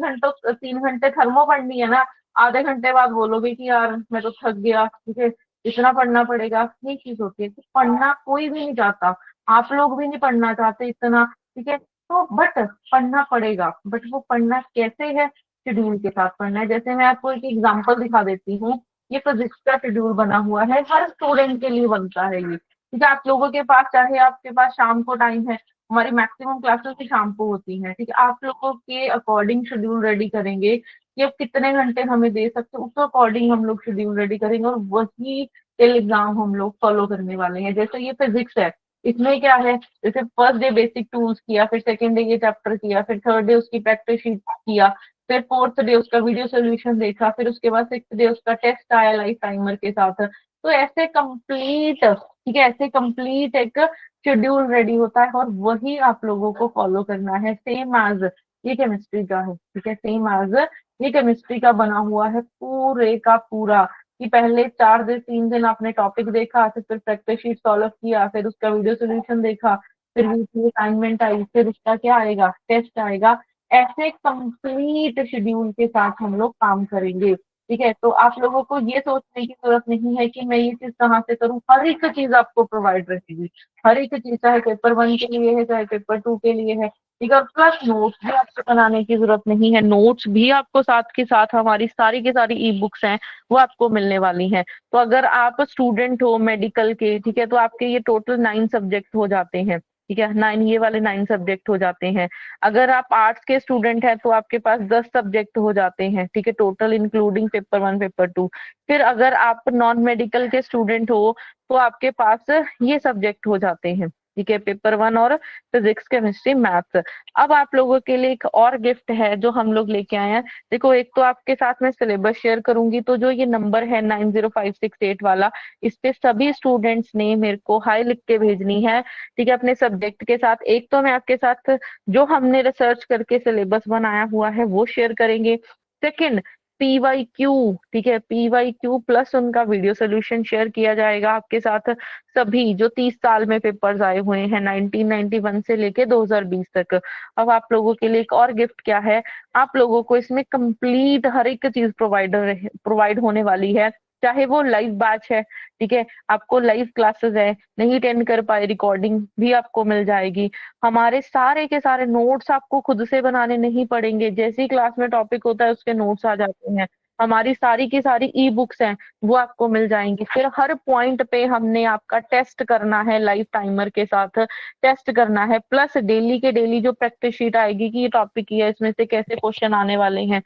घंटे थर्मो पढ़नी है ना, आधे घंटे बाद बोलोगे कि यार मैं तो थक गया, ठीक है, इतना पढ़ना पड़ेगा। ये चीज होती है कि पढ़ना कोई भी नहीं चाहता, आप लोग भी नहीं पढ़ना चाहते इतना, ठीक है। तो बट पढ़ना पड़ेगा, बट वो पढ़ना कैसे है? शेड्यूल के साथ पढ़ना है। जैसे मैं आपको एक एग्जांपल दिखा देती हूँ। ये फिजिक्स का शेड्यूल बना हुआ है, हर स्टूडेंट के लिए बनता है ये, ठीक है। आप लोगों के पास, चाहे आपके पास शाम को टाइम है, हमारी मैक्सिमम क्लासेस ही शाम को होती हैं, ठीक है। आप लोगों के अकॉर्डिंग शेड्यूल रेडी करेंगे कि अब कितने घंटे हमें दे सकते हैं, उस अकॉर्डिंग हम लोग शेड्यूल रेडी करेंगे और वही टिल एग्जाम हम लोग फॉलो करने वाले हैं। जैसे ये फिजिक्स है, इसमें क्या है, जैसे फर्स्ट डे बेसिक टूल्स किया, फिर सेकंड डे ये चैप्टर किया, फिर थर्ड डे उसकी प्रैक्टिस शीट किया, फिर फोर्थ डे उसका वीडियो सोल्यूशन देखा, फिर उसके बाद सिक्स्थ डे उसका टेस्ट आया लाइव टाइमर के साथ। तो ऐसे कंप्लीट, ठीक है, ऐसे कंप्लीट एक शेड्यूल रेडी होता है और वही आप लोगों को फॉलो करना है, सेम एज ये केमिस्ट्री का है, ठीक है। सेम एज ये केमिस्ट्री का बना हुआ है पूरे का पूरा, कि पहले 4 दिन 3 दिन आपने टॉपिक देखा, फिर प्रैक्टिस शीट सॉल्व किया, फिर उसका वीडियो सोल्यूशन देखा, फिर वीकली असाइनमेंट आई, फिर उसका क्या आएगा, टेस्ट आएगा। ऐसे कंप्लीट शेड्यूल के साथ हम लोग काम करेंगे, ठीक है। तो आप लोगों को ये सोचने की जरूरत नहीं है कि मैं ये चीज कहाँ से करूँ, हर एक चीज आपको प्रोवाइड रहेगी। हर एक चीज, चाहे पेपर वन के लिए है, चाहे पेपर टू के लिए है, ठीक है। प्लस नोट्स भी आपको बनाने की जरूरत नहीं है, नोट्स भी आपको साथ के साथ हमारी सारी की सारी ई बुक्स हैं, वो आपको मिलने वाली हैं। तो अगर आप स्टूडेंट हो मेडिकल के, ठीक है, तो आपके ये टोटल 9 सब्जेक्ट हो जाते हैं, ठीक है। 9, ये वाले 9 सब्जेक्ट हो जाते हैं। अगर आप आर्ट्स के स्टूडेंट हैं तो आपके पास 10 सब्जेक्ट हो जाते हैं, ठीक है, total including paper one paper two. फिर अगर आप नॉन मेडिकल के स्टूडेंट हो तो आपके पास ये सब्जेक्ट हो जाते हैं, ठीक है, पेपर वन और फिजिक्स केमिस्ट्री मैथ्स। अब आप लोगों के लिए एक और गिफ्ट है जो हम लोग लेके आए हैं। देखो, एक तो आपके साथ मैं सिलेबस शेयर करूंगी, तो जो ये नंबर है 90568 वाला, इस पे सभी स्टूडेंट्स ने मेरे को हाई लिख के भेजनी है, ठीक है, अपने सब्जेक्ट के साथ। एक तो मैं आपके साथ जो हमने रिसर्च करके सिलेबस बनाया हुआ है वो शेयर करेंगे। सेकंड, PYQ, ठीक है, PYQ प्लस उनका वीडियो सोल्यूशन शेयर किया जाएगा आपके साथ। सभी जो 30 साल में पेपर्स आए हुए हैं 1991 से लेके 2020 तक। अब आप लोगों के लिए एक और गिफ्ट क्या है, आप लोगों को इसमें कंप्लीट हर एक चीज प्रोवाइड होने वाली है। चाहे वो लाइव बैच है, ठीक है, आपको लाइव क्लासेस है, नहीं अटेंड कर पाए रिकॉर्डिंग भी आपको मिल जाएगी। हमारे सारे के सारे नोट्स आपको खुद से बनाने नहीं पड़ेंगे, जैसी क्लास में टॉपिक होता है उसके नोट्स आ जाते हैं। हमारी सारी की सारी ई बुक्स हैं वो आपको मिल जाएंगी। फिर हर पॉइंट पे हमने आपका टेस्ट करना है, लाइव टाइमर के साथ टेस्ट करना है, प्लस डेली के डेली जो प्रैक्टिस शीट आएगी कि ये टॉपिक ये है, इसमें से कैसे क्वेश्चन आने वाले हैं,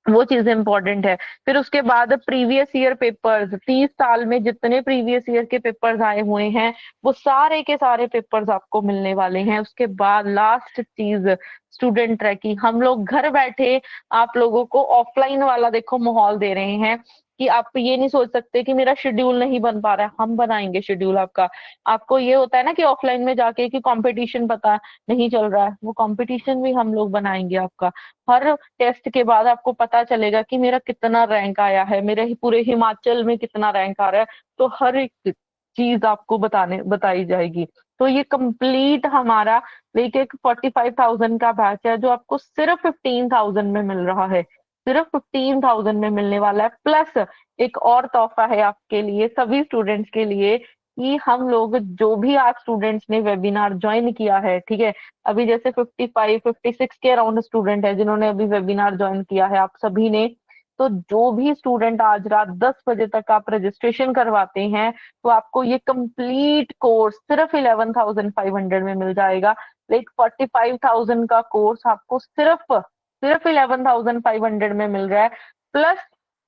वो चीज इंपॉर्टेंट है। फिर उसके बाद प्रीवियस ईयर पेपर्स, 30 साल में जितने प्रीवियस ईयर के पेपर्स आए हुए हैं वो सारे के सारे पेपर्स आपको मिलने वाले हैं। उसके बाद लास्ट चीज स्टूडेंट ट्रैकिंग, हम लोग घर बैठे आप लोगों को ऑफलाइन वाला देखो माहौल दे रहे हैं कि आप ये नहीं सोच सकते कि मेरा शेड्यूल नहीं बन पा रहा है, हम बनाएंगे शेड्यूल आपका। आपको ये होता है ना कि ऑफलाइन में जाके कि कंपटीशन पता नहीं चल रहा है, वो कंपटीशन भी हम लोग बनाएंगे आपका। हर टेस्ट के बाद आपको पता चलेगा कि मेरा कितना रैंक आया है, मेरे पूरे हिमाचल में कितना रैंक आ रहा है, तो हर एक चीज आपको बताई जाएगी। तो ये कंप्लीट हमारा एक एक 45,000 का बैच है जो आपको सिर्फ 15,000 में मिल रहा है, सिर्फ 15,000 में मिलने वाला है। प्लस एक और तोहफा है आपके लिए, सभी स्टूडेंट्स के लिए, कि हम लोग जो भी आज स्टूडेंट्स ने वेबिनार ज्वाइन किया है, ठीक है, अभी जैसे 55-56 के अराउंड स्टूडेंट है जिन्होंने अभी वेबिनार ज्वाइन किया है आप सभी ने, तो जो भी स्टूडेंट आज रात 10 बजे तक आप रजिस्ट्रेशन करवाते हैं तो आपको ये कंप्लीट कोर्स सिर्फ 11,500 में मिल जाएगा। लाइक 45,000 का कोर्स आपको सिर्फ सिर्फ 11,500 में मिल रहा है, प्लस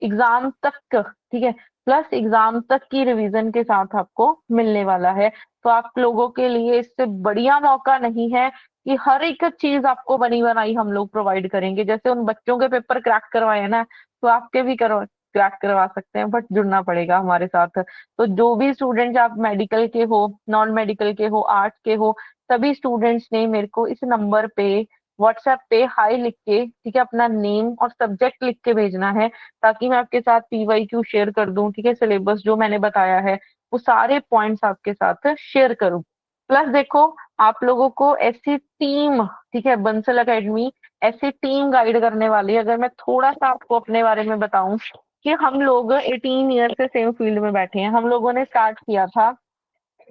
एग्जाम तक, ठीक है, प्लस एग्जाम तक की रिवीजन के साथ आपको मिलने वाला है। तो आप लोगों के लिए इससे बढ़िया मौका नहीं है कि हर एक चीज आपको बनी बनाई हम लोग प्रोवाइड करेंगे। जैसे उन बच्चों के पेपर क्रैक करवाए ना, तो आपके भी क्रैक करवा सकते हैं, बट जुड़ना पड़ेगा हमारे साथ। तो जो भी स्टूडेंट्स आप मेडिकल के हो, नॉन मेडिकल के हो, आर्ट्स के हो, सभी स्टूडेंट्स ने मेरे को इस नंबर पे व्हाट्सएप पे हाई लिख के, ठीक है, अपना नेम और सब्जेक्ट लिख के भेजना है, ताकि मैं आपके साथ पीवाईक्यू शेयर कर दूं, ठीक है, सिलेबस जो मैंने बताया है वो सारे पॉइंट्स आपके साथ शेयर करूं। प्लस देखो, आप लोगों को ऐसी टीम, ठीक है, बंसल एकेडमी ऐसी टीम गाइड करने वाली है। अगर मैं थोड़ा सा आपको अपने बारे में बताऊं कि हम लोग 18 ईयर से सेम फील्ड में बैठे हैं। हम लोगों ने स्टार्ट किया था,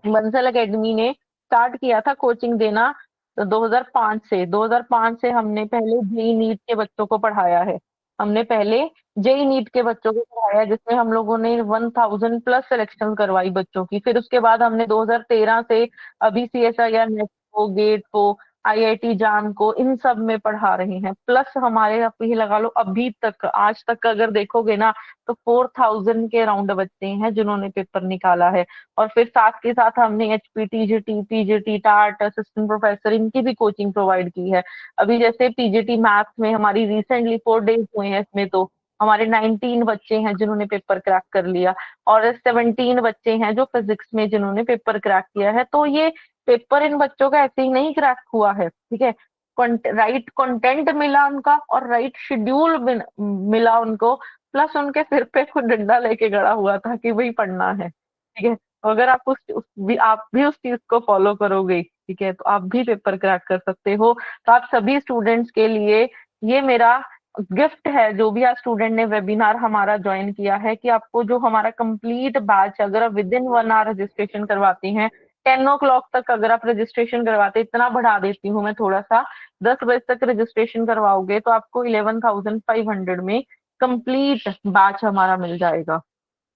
बंसल एकेडमी ने स्टार्ट किया था कोचिंग देना 2005 से हमने पहले जेई नीट के बच्चों को पढ़ाया है। हमने पहले जेई नीट के बच्चों को पढ़ाया, जिसमें हम लोगों ने 1000+ सिलेक्शन करवाई बच्चों की। फिर उसके बाद हमने 2013 से अभी CSIR नेट को, गेट को, आईआईटी जाम को, इन सब में पढ़ा रहे हैं। प्लस हमारे आप ये लगा लो अभी तक आज तक अगर देखोगे ना तो 4000 के राउंड बच्चे हैं जिन्होंने पेपर निकाला है। और फिर साथ के साथ हमने HP TGT PGT टाट असिस्टेंट प्रोफेसर इनकी भी कोचिंग प्रोवाइड की है। अभी जैसे PGT मैथ्स में हमारी रिसेंटली 4 डेज हुए हैं, इसमें तो हमारे 19 बच्चे हैं जिन्होंने पेपर क्रैक कर लिया, और 17 बच्चे हैं जो फिजिक्स में जिन्होंने पेपर क्रैक किया है। तो ये पेपर इन बच्चों का ऐसे ही नहीं क्रैक हुआ है, ठीक है, राइट कंटेंट मिला उनका और राइट शेड्यूल मिला उनको, प्लस उनके सिर पे कोई डंडा लेके गड़ा हुआ था कि भाई पढ़ना है, ठीक है। तो अगर आप भी उस चीज को फॉलो करोगे, ठीक है, तो आप भी पेपर क्रैक कर सकते हो। तो आप सभी स्टूडेंट्स के लिए ये मेरा गिफ्ट है, जो भी आज स्टूडेंट ने वेबिनार हमारा ज्वाइन किया है, कि आपको जो हमारा कंप्लीट बैच, अगर आप विद इन 1 आवर रजिस्ट्रेशन करवाते हैं, 10 o'clock तक अगर आप रजिस्ट्रेशन करवाते, इतना बढ़ा देती हूँ मैं थोड़ा सा, 10 बजे तक रजिस्ट्रेशन करवाओगे तो आपको 11,500 में कंप्लीट बैच हमारा मिल जाएगा।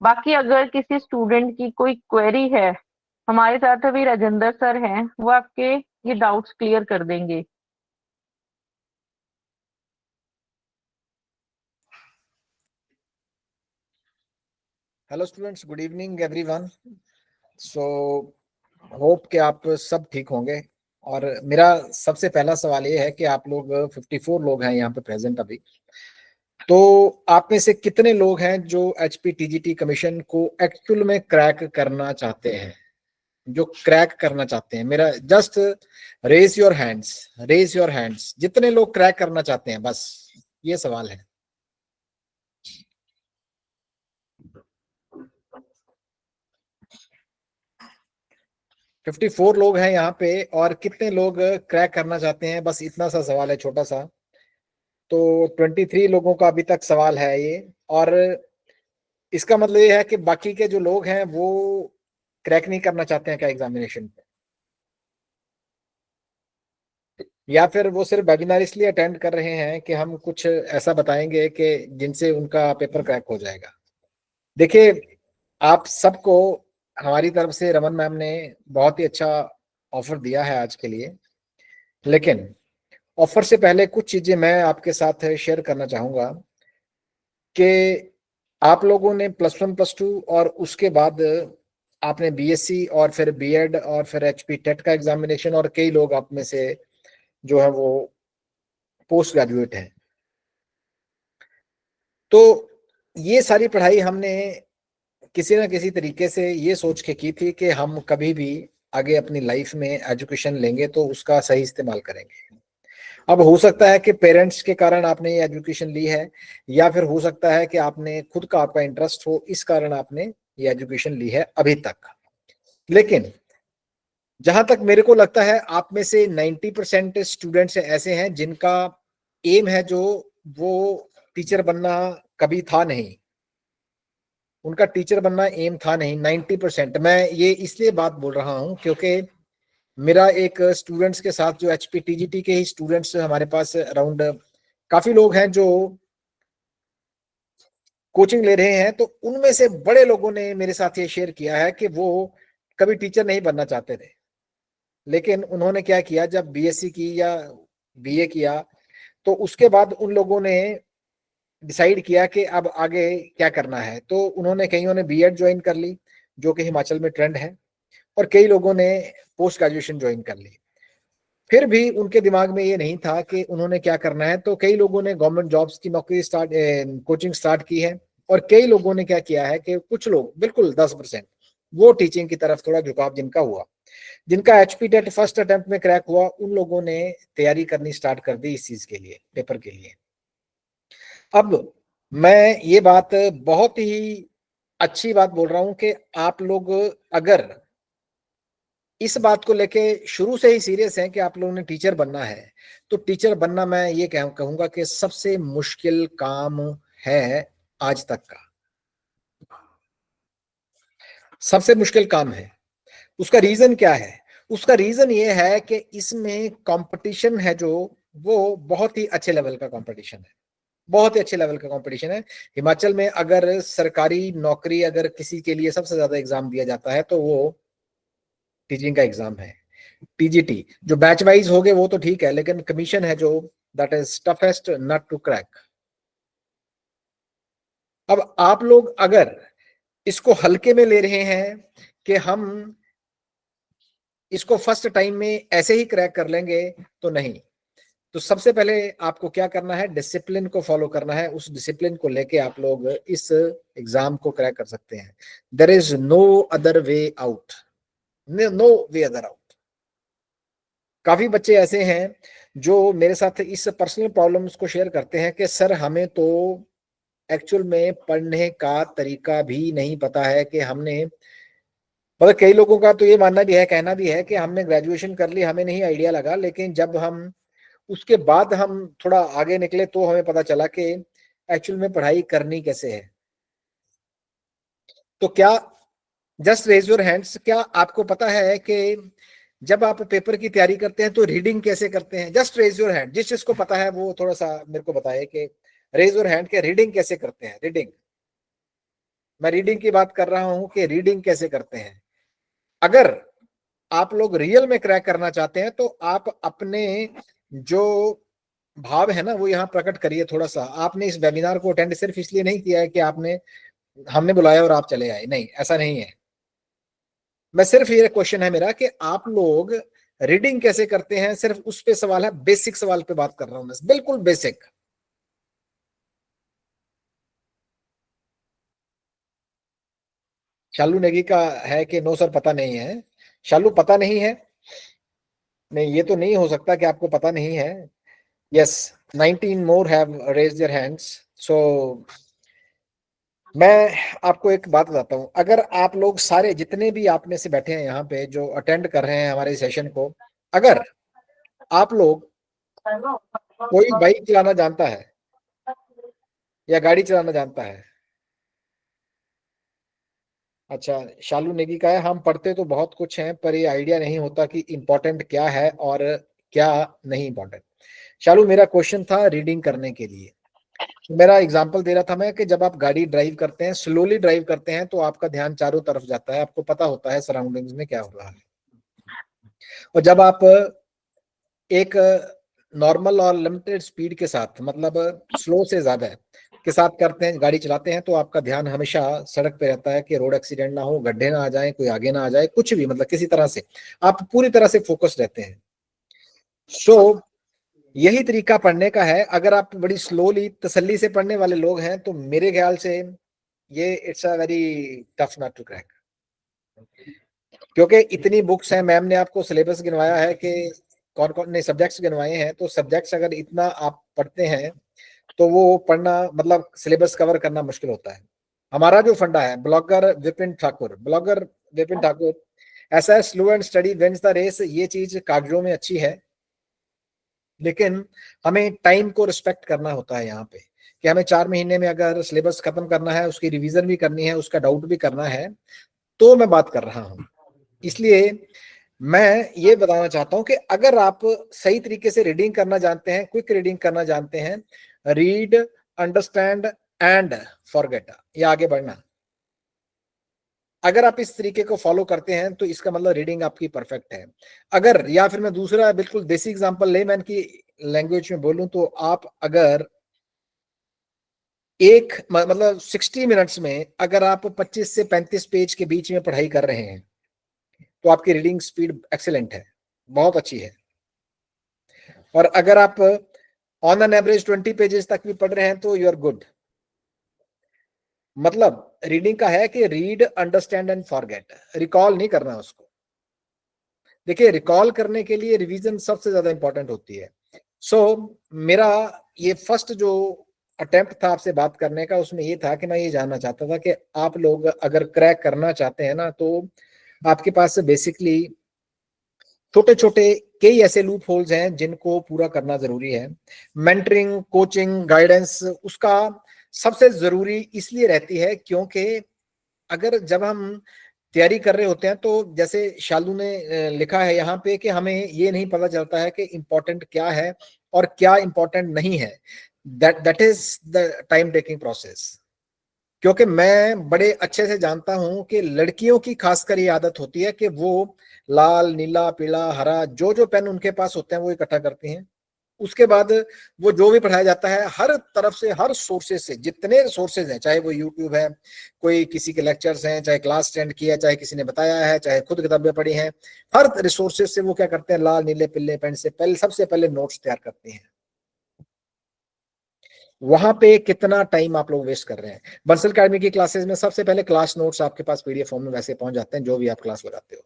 बाकी अगर किसी स्टूडेंट की कोई क्वेरी है, हमारे साथ अभी राजेंद्र सर हैं, वो आपके ये डाउट्स क्लियर कर देंगे। Hello students, good evening everyone. So hope कि आप सब ठीक होंगे। और मेरा सबसे पहला सवाल ये है कि आप लोग 54 लोग हैं यहाँ पे प्रेजेंट अभी, तो आप में से कितने लोग हैं जो HPTGT कमीशन को एक्चुअल में क्रैक करना चाहते हैं? जो क्रैक करना चाहते हैं, मेरा just raise your hands, raise your hands, जितने लोग क्रैक करना चाहते हैं, बस ये सवाल है। 54 लोग हैं यहाँ पे, और कितने लोग क्रैक करना चाहते हैं, बस इतना सा सवाल है, छोटा सा। तो 23 लोगों का अभी तक सवाल है ये, और इसका मतलब ये है कि बाकी के जो लोग हैं वो क्रैक नहीं करना चाहते हैं क्या एग्जामिनेशन पे? या फिर वो सिर्फ वेबिनार इसलिए अटेंड कर रहे हैं कि हम कुछ ऐसा बताएंगे कि जिनसे उनका पेपर क्रैक हो जाएगा। देखिए, आप सबको हमारी तरफ से रमन मैम ने बहुत ही अच्छा ऑफर दिया है आज के लिए, लेकिन ऑफर से पहले कुछ चीजें मैं आपके साथ शेयर करना चाहूंगा कि आप लोगों ने +1 +2 और उसके बाद आपने बीएससी और फिर बीएड और फिर एचपी टेट का एग्जामिनेशन, और कई लोग आप में से जो है वो पोस्ट ग्रेजुएट हैं। तो ये सारी पढ़ाई हमने किसी ना किसी तरीके से ये सोच के की थी कि हम कभी भी आगे अपनी लाइफ में एजुकेशन लेंगे तो उसका सही इस्तेमाल करेंगे। अब हो सकता है कि पेरेंट्स के कारण आपने ये एजुकेशन ली है, या फिर हो सकता है कि आपने खुद का आपका इंटरेस्ट हो, इस कारण आपने ये एजुकेशन ली है अभी तक। लेकिन जहां तक मेरे को लगता है, आप में से 90% स्टूडेंट्स ऐसे हैं जिनका एम है जो वो टीचर बनना कभी था नहीं, उनका टीचर बनना एम था नहीं। 90%, मैं ये इसलिए बात बोल रहा हूं क्योंकि मेरा एक स्टूडेंट्स के साथ, जो एचपी टीजीटी के ही स्टूडेंट्स हमारे पास अराउंड काफी लोग हैं जो कोचिंग ले रहे हैं, तो उनमें से बड़े लोगों ने मेरे साथ ये शेयर किया है कि वो कभी टीचर नहीं बनना चाहते थे, लेकिन उन्होंने क्या किया, जब बीएससी की या बीए किया तो उसके बाद उन लोगों ने डिसाइड किया कि अब आगे क्या करना है। तो उन्होंने, कईयों ने बीएड ज्वाइन कर ली, जो कि हिमाचल में ट्रेंड है, और कई लोगों ने पोस्ट ग्रेजुएशन ज्वाइन कर ली। फिर भी उनके दिमाग में ये नहीं था कि उन्होंने क्या करना है, तो कई लोगों ने गवर्नमेंट जॉब्स की नौकरी कोचिंग स्टार्ट की है, और कई लोगों ने क्या किया है कि कुछ लोग, बिल्कुल 10%, वो टीचिंग की तरफ थोड़ा झुकाव जिनका हुआ, जिनका एचपी टेट फर्स्ट अटेम्प्ट में क्रैक हुआ, उन लोगों ने तैयारी करनी स्टार्ट कर दी इस चीज के लिए, पेपर के लिए। अब मैं ये बात बहुत ही अच्छी बात बोल रहा हूं कि आप लोग अगर इस बात को लेके शुरू से ही सीरियस हैं कि आप लोगों ने टीचर बनना है, तो टीचर बनना, मैं ये कहूंगा कि सबसे मुश्किल काम है आज तक का, सबसे मुश्किल काम है। उसका रीजन क्या है? उसका रीजन ये है कि इसमें कंपटीशन है जो, वो बहुत ही अच्छे लेवल का कंपटीशन है, बहुत ही अच्छे लेवल का कंपटीशन है। हिमाचल में अगर सरकारी नौकरी, अगर किसी के लिए सबसे ज्यादा एग्जाम दिया जाता है तो वो टीचिंग का एग्जाम है, टीजीटी। जो बैच वाइज हो गए वो तो ठीक है, लेकिन कमीशन है जो, that is toughest nut to crack. अब आप लोग अगर इसको हल्के में ले रहे हैं कि हम इसको फर्स्ट टाइम में ऐसे ही क्रैक कर लेंगे, तो नहीं। तो सबसे पहले आपको क्या करना है, डिसिप्लिन को फॉलो करना है। उस डिसिप्लिन को लेके आप लोग इस एग्जाम को क्रैक कर सकते हैं। There is no other way out, no way other out. काफी बच्चे ऐसे हैं जो मेरे साथ इस पर्सनल प्रॉब्लम्स को शेयर करते हैं कि सर, हमें तो एक्चुअल में पढ़ने का तरीका भी नहीं पता है, कि हमने, मतलब कई लोगों का तो ये मानना भी है, कहना भी है कि हमने ग्रेजुएशन कर ली, हमें नहीं आइडिया लगा, लेकिन जब हम उसके बाद हम थोड़ा आगे निकले तो हमें पता चला कि एक्चुअल में पढ़ाई करनी कैसे है। तो क्या, जस्ट रेज योर हैंड्स, क्या आपको पता है कि जब आप पेपर की तैयारी करते हैं तो रीडिंग कैसे करते हैं? जस्ट रेज योर हैंड, जिस जिसको पता है वो थोड़ा सा मेरे को बताए कि रेज योर हैंड के रीडिंग कैसे करते हैं। रीडिंग, मैं रीडिंग की बात कर रहा हूं कि रीडिंग कैसे करते हैं। अगर आप लोग रियल में क्रैक करना चाहते हैं तो आप अपने जो भाव है ना वो यहाँ प्रकट करिए थोड़ा सा। आपने इस वेबिनार को अटेंड सिर्फ इसलिए नहीं किया है कि आपने, हमने बुलाया और आप चले आए, नहीं, ऐसा नहीं है। मैं सिर्फ, ये क्वेश्चन है मेरा कि आप लोग रीडिंग कैसे करते हैं, सिर्फ उस पे सवाल है, बेसिक सवाल पे बात कर रहा हूं मैं, बिल्कुल बेसिक। शालू नेगी का है कि नो सर पता नहीं है। शालू पता नहीं है? नहीं, ये तो नहीं हो सकता कि आपको पता नहीं है। Yes, 19 more have raise their hands. सो मैं आपको एक बात बताता हूँ, अगर आप लोग सारे जितने भी आप में से बैठे हैं यहाँ पे जो अटेंड कर रहे हैं हमारे सेशन को, अगर आप लोग, कोई बाइक चलाना जानता है या गाड़ी चलाना जानता है? अच्छा, शालू नेगी का है, हम पढ़ते तो बहुत कुछ हैं पर ये आइडिया नहीं होता कि इम्पोर्टेंट क्या है और क्या नहीं इंपॉर्टेंट। शालू, मेरा क्वेश्चन था रीडिंग करने के लिए। मेरा एग्जांपल दे रहा था मैं कि जब आप गाड़ी ड्राइव करते हैं, स्लोली ड्राइव करते हैं, तो आपका ध्यान चारों तरफ जाता है, आपको पता होता है सराउंडिंग्स में क्या हो रहा है। और जब आप एक नॉर्मल और लिमिटेड स्पीड के साथ, मतलब स्लो से ज्यादा के साथ करते हैं, गाड़ी चलाते हैं, तो आपका ध्यान हमेशा सड़क पे रहता है कि रोड एक्सीडेंट ना हो, गड्ढे ना आ जाए, कोई आगे ना आ जाए, कुछ भी, मतलब किसी तरह से आप पूरी तरह से फोकस रहते हैं। सो यही तरीका पढ़ने का है। अगर आप बड़ी स्लोली तसल्ली से पढ़ने वाले लोग हैं, तो मेरे ख्याल से ये it's a very tough not to crack, क्योंकि इतनी बुक्स हैं। मैम ने आपको सिलेबस गिनवाया है कि कौन कौन ने सब्जेक्ट्स गिनवाए हैं, तो सब्जेक्ट्स अगर इतना आप पढ़ते हैं तो वो पढ़ना, मतलब सिलेबस कवर करना मुश्किल होता है। हमारा जो फंडा है, ब्लॉगर विपिन ठाकुर, ऐसा है, slow and study wins the race. ये चीज कागजों में अच्छी है, लेकिन हमें टाइम को रिस्पेक्ट करना होता है यहाँ पे, कि हमें 4 महीने में अगर सिलेबस खत्म करना है, उसकी रिवीजन भी करनी है, उसका डाउट भी करना है, तो मैं बात कर रहा हूँ। इसलिए मैं ये बताना चाहता हूं कि अगर आप सही तरीके से रीडिंग करना जानते हैं, क्विक रीडिंग करना जानते हैं, रीड, अंडरस्टैंड एंड फॉरगेट, या आगे बढ़ना, अगर आप इस तरीके को फॉलो करते हैं तो इसका मतलब रीडिंग आपकी परफेक्ट है। अगर, या फिर मैं दूसरा बिल्कुल देसी एग्जांपल लेमैन की लैंग्वेज में बोलूं, तो आप अगर मतलब 60 मिनट्स में अगर आप 25 से 35 पेज के बीच में पढ़ाई कर रहे हैं, तो आपकी रीडिंग स्पीड एक्सीलेंट है, बहुत अच्छी है। और अगर आप ऑन एन एवरेज 20 पेजेस तक भी पढ़ रहे हैं, तो यू आर गुड। मतलब रीडिंग का है कि read, understand and forget, recall नहीं करना उसको। देखिए, रिकॉल करने के लिए रिवीजन सबसे ज्यादा इंपॉर्टेंट होती है। सो मेरा ये फर्स्ट जो अटेम्प्ट था आपसे बात करने का, उसमें ये था कि मैं ये जानना चाहता था कि आप लोग अगर क्रैक करना चाहते हैं ना, तो आपके पास बेसिकली छोटे छोटे कई ऐसे लूप होल्स हैं जिनको पूरा करना जरूरी है। मेंटरिंग, कोचिंग, गाइडेंस उसका सबसे जरूरी इसलिए रहती है क्योंकि अगर जब हम तैयारी कर रहे होते हैं, तो जैसे शालू ने लिखा है यहाँ पे कि हमें ये नहीं पता चलता है कि इम्पोर्टेंट क्या है और क्या इम्पोर्टेंट नहीं है। That is the time taking process. क्योंकि मैं बड़े अच्छे से जानता हूं कि लड़कियों की खासकर ये आदत होती है कि वो लाल, नीला, पीला, हरा, जो जो पेन उनके पास होते हैं वो इकट्ठा करती हैं। उसके बाद वो जो भी पढ़ाया जाता है, हर तरफ से, हर सोर्सेज से, जितने सोर्सेज हैं, चाहे वो यूट्यूब है, कोई किसी के लेक्चर्स हैं, चाहे क्लास अटेंड किया, चाहे किसी ने बताया है, चाहे खुद किताबें पढ़ी हैं, हर रिसोर्सेज से वो क्या करते हैं, लाल, नीले, पीले पेन से पहले, सबसे पहले नोट्स तैयार करते हैं। वहां पे कितना टाइम आप लोग वेस्ट कर रहे हैं। बंसल अकेडमी की क्लासेस में सबसे पहले क्लास नोट्स आपके पास पीडीएफ फॉर्म में वैसे पहुंच जाते हैं, जो भी आप क्लास लगाते हो।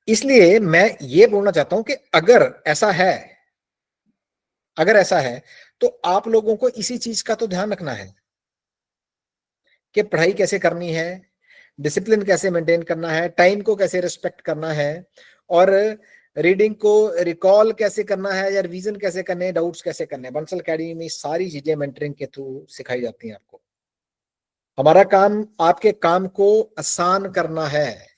इसलिए मैं ये बोलना चाहता हूं कि अगर ऐसा है तो आप लोगों को इसी चीज का तो ध्यान रखना है कि पढ़ाई कैसे करनी है, डिसिप्लिन कैसे मेंटेन करना है, टाइम को कैसे रिस्पेक्ट करना है, और रीडिंग को रिकॉल कैसे करना है, या रिवीजन कैसे करने हैं, डाउट्स कैसे करने हैं। बंसल अकेडमी में सारी चीजें मेंटरिंग के थ्रू सिखाई जाती हैं आपको। हमारा काम आपके काम को आसान करना है,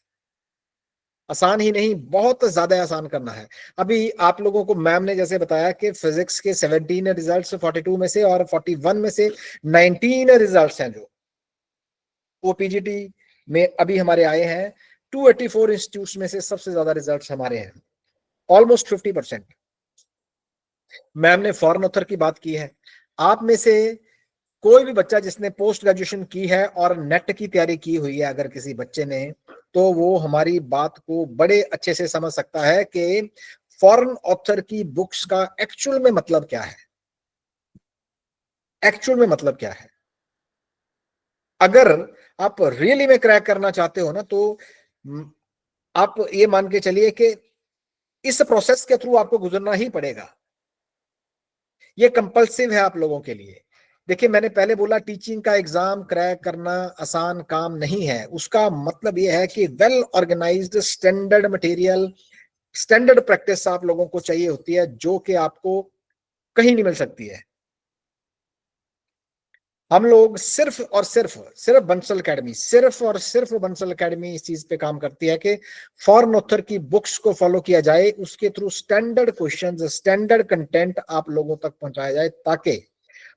आसान ही नहीं, बहुत ज्यादा आसान करना है। अभी आप लोगों को मैम ने जैसे बताया कि फिजिक्स के 17 रिजल्ट्स 42 में से, और 41 में से 19 रिजल्ट्स हैं जो वो पीजीटी में अभी हमारे आए हैं। 284 इंस्टीट्यूट्स में से सबसे ज्यादा रिजल्ट्स हमारे हैं, ऑलमोस्ट 50%। मैम ने फॉरेन ऑथर की बात की है। आप में से कोई भी बच्चा जिसने पोस्ट ग्रेजुएशन की है और नेट की तैयारी की हुई है, अगर किसी बच्चे ने, तो वो हमारी बात को बड़े अच्छे से समझ सकता है कि फॉरेन ऑथर की बुक्स का एक्चुअल में मतलब क्या है, एक्चुअल में मतलब क्या है। अगर आप रियली में क्रैक करना चाहते हो ना, तो आप ये मान के चलिए कि इस प्रोसेस के थ्रू आपको गुजरना ही पड़ेगा। ये कंपल्सिव है आप लोगों के लिए। देखिए, मैंने पहले बोला टीचिंग का एग्जाम क्रैक करना आसान काम नहीं है। उसका मतलब ये है कि well organised, standard material, standard practice आप लोगों को चाहिए होती है, जो कि आपको कहीं नहीं मिल सकती है। हम लोग सिर्फ बंसल एकेडमी, सिर्फ और सिर्फ बंसल एकेडमी इस चीज पे काम करती है कि फॉरेन ऑथर की बुक्स को फॉलो किया जाए, उसके through standard questions, standard content आप लोगों तक पहुंचाया जाए, ताकि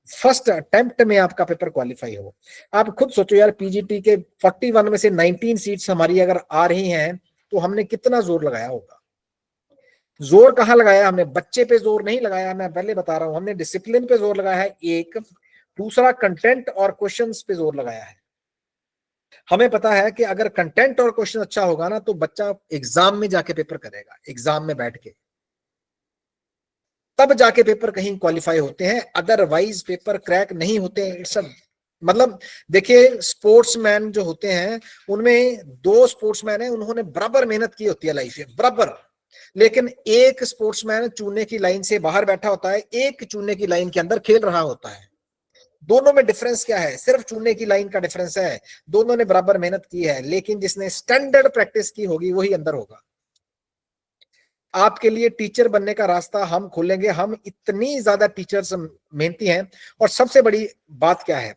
फर्स्ट अटेम्प्ट में आपका पेपर क्वालिफाई हो। आप खुद सोचो यार, पीजीटी के 41 में से 19 सीट्स हमारी अगर आ रही हैं तो हमने कितना जोर लगाया होगा। जोर कहाँ लगाया हमने? बच्चे पे जोर नहीं लगाया, मैं पहले बता रहा हूं, हमने डिसिप्लिन पे जोर लगाया है एक, दूसरा कंटेंट और क्वेश्चंस पे जोर लगाया है। हमें पता है कि अगर कंटेंट और क्वेश्चन अच्छा होगा ना तो बच्चा एग्जाम में जाके पेपर करेगा, एग्जाम में बैठ के, तब जाके पेपर कहीं क्वालिफाई होते हैं, अदरवाइज पेपर क्रैक नहीं होते हैं। इट्स मतलब देखिए, स्पोर्ट्समैन जो होते हैं उनमें दो स्पोर्ट्समैन हैं, उन्होंने बराबर मेहनत की होती है लाइफ में, बराबर, लेकिन एक स्पोर्ट्समैन चूने की लाइन से बाहर बैठा होता है, एक चूने की लाइन के अंदर खेल रहा होता है। दोनों में डिफरेंस क्या है? सिर्फ चूने की लाइन का डिफरेंस है। दोनों ने बराबर मेहनत की है, लेकिन जिसने स्टैंडर्ड प्रैक्टिस की होगी वही अंदर होगा। आपके लिए टीचर बनने का रास्ता हम खोलेंगे, हम इतनी ज्यादा टीचर्स मेहनती हैं। और सबसे बड़ी बात क्या है,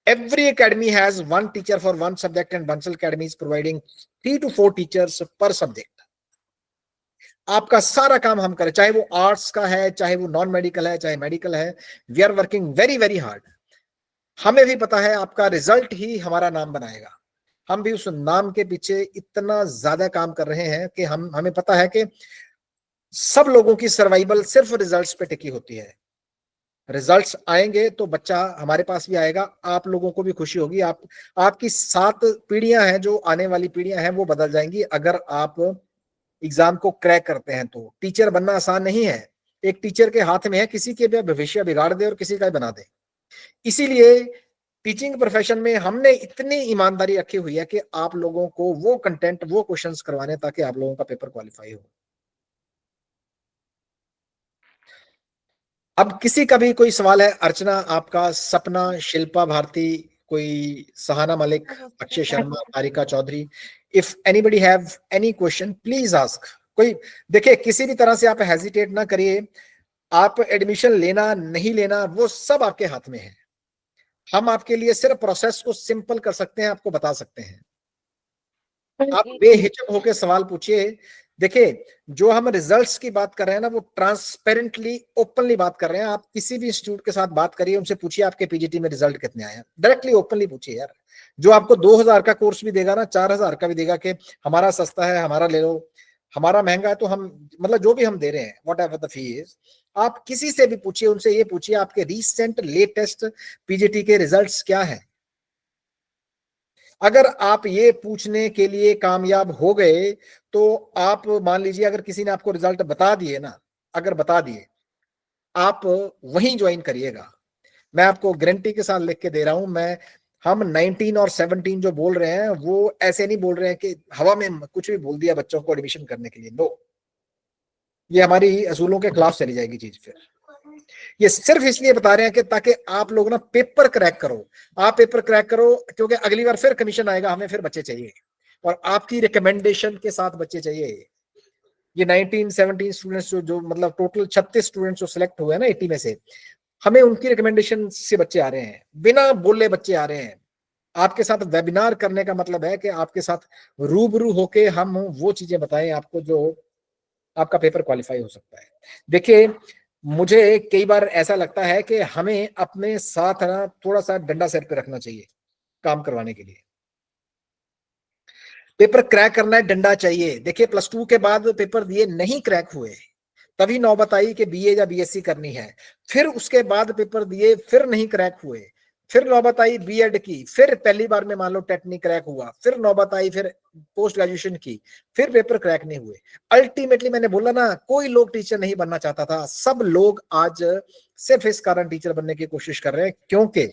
every academy has one teacher for one subject and Bansal Academy is providing 3 to 4 teachers per subject। आपका सारा काम हम करें, चाहे वो आर्ट्स का है, चाहे वो नॉन मेडिकल है, चाहे मेडिकल है, we are working very very hard. हमें भी पता है आपका रिजल्ट ही हमारा नाम बनाएगा। हम भी उस नाम के पीछे इतना ज्यादा काम कर रहे हैं कि हमें पता है कि सब लोगों की सर्वाइवल सिर्फ रिजल्ट्स पे टिकी होती है। रिजल्ट्स आएंगे तो बच्चा हमारे पास भी आएगा, आप लोगों को भी खुशी होगी। आपकी 7 पीढ़ियां हैं, जो आने वाली पीढ़ियां हैं वो बदल जाएंगी अगर आप एग्जाम को क्रैक करते हैं। तो टीचर बनना आसान नहीं है, एक टीचर के हाथ में है, किसी के भी भविष्य बिगाड़ दे और किसी का बना दे। इसीलिए टीचिंग प्रोफेशन में हमने इतनी ईमानदारी रखी हुई है कि आप लोगों को वो कंटेंट, वो क्वेश्चंस करवाने, ताकि आप लोगों का पेपर क्वालिफाई हो। अब किसी का भी कोई सवाल है? अर्चना, आपका, सपना, शिल्पा भारती, कोई, Sahana Malik, Akshay Sharma, Tarika Chaudhary, if anybody have any question please ask. कोई, देखिए, किसी भी तरह से आप हेजिटेट ना करिए। आप एडमिशन लेना नहीं लेना वो सब आपके हाथ में है। हम आपके लिए सिर्फ प्रोसेस को सिंपल कर सकते हैं, आपको बता सकते हैं। आप बेहिचक होकर सवाल पूछिए। देखिए, जो हम रिजल्ट्स की बात कर रहे हैं ना, वो ट्रांसपेरेंटली, ओपनली बात कर रहे हैं। आप किसी भी इंस्टीट्यूट के साथ बात करिए, उनसे पूछिए आपके पीजीटी में रिजल्ट कितने आए हैं, डायरेक्टली ओपनली पूछिए यार। जो आपको 2000 का कोर्स भी देगा ना, 4000 का भी देगा कि हमारा सस्ता है, हमारा ले लो, हमारा महंगा है, तो हम, मतलब जो भी हम दे रहे हैं, what ever the fee is, आप किसी से भी पूछिए, उनसे ये पूछिए आपके रिसेंट लेटेस्ट पीजीटी के रिजल्ट्स क्या है। अगर आप ये पूछने के लिए कामयाब हो गए तो आप मान लीजिए, अगर किसी ने आपको रिजल्ट बता दिए ना, अगर बता दिए, आप वहीं ज्वाइन करिएगा। मैं आपको गारंटी के साथ लिख के दे रहा हूं। मैं, हम 19 और 17 जो बोल रहे हैं वो ऐसे नहीं बोल रहे हैं कि हवा में कुछ भी बोल दिया बच्चों को एडमिशन करने के लिए। नो, ये हमारी असूलों के खिलाफ चली जाएगी चीज। फिर ये सिर्फ इसलिए बता रहे हैं कि ताकि आप लोग ना पेपर क्रैक करो। आप पेपर क्रैक करो, क्योंकि अगली बार फिर कमीशन आएगा, हमें फिर बच्चे चाहिए, और आपकी रिकमेंडेशन के साथ बच्चे चाहिए। ये 19 17 स्टूडेंट्स जो मतलब टोटल 36 स्टूडेंट्स जो सिलेक्ट हुए हैं ना 80 में से, हमें उनकी रिकमेंडेशन से बच्चे आ रहे हैं, बिना बोले बच्चे आ रहे हैं। आपके साथ वेबिनार करने का मतलब है कि आपके साथ रूबरू होके हम वो चीजें बताएं आपको जो आपका पेपर क्वालिफाई हो सकता है। देखिए, मुझे कई बार ऐसा लगता है कि हमें अपने साथ ना थोड़ा सा डंडा सिर पे रखना चाहिए काम करवाने के लिए। पेपर क्रैक करना है, डंडा चाहिए। देखिए, +2 के बाद पेपर दिए, नहीं क्रैक हुए, तभी नौबत आई कि बीए या बीएससी करनी है। फिर उसके बाद पेपर दिए, फिर नहीं क्रैक हुए, फिर नौबत आई बीएड की, फिर पहली बार में मान लो टेट नहीं क्रैक हुआ, फिर नौबत आई फिर पोस्ट ग्रेजुएशन की, फिर पेपर क्रैक नहीं हुए। अल्टीमेटली मैंने बोला ना, कोई लोग टीचर नहीं बनना चाहता था, सब लोग आज सिर्फ इस कारण टीचर बनने की कोशिश कर रहे हैं क्योंकि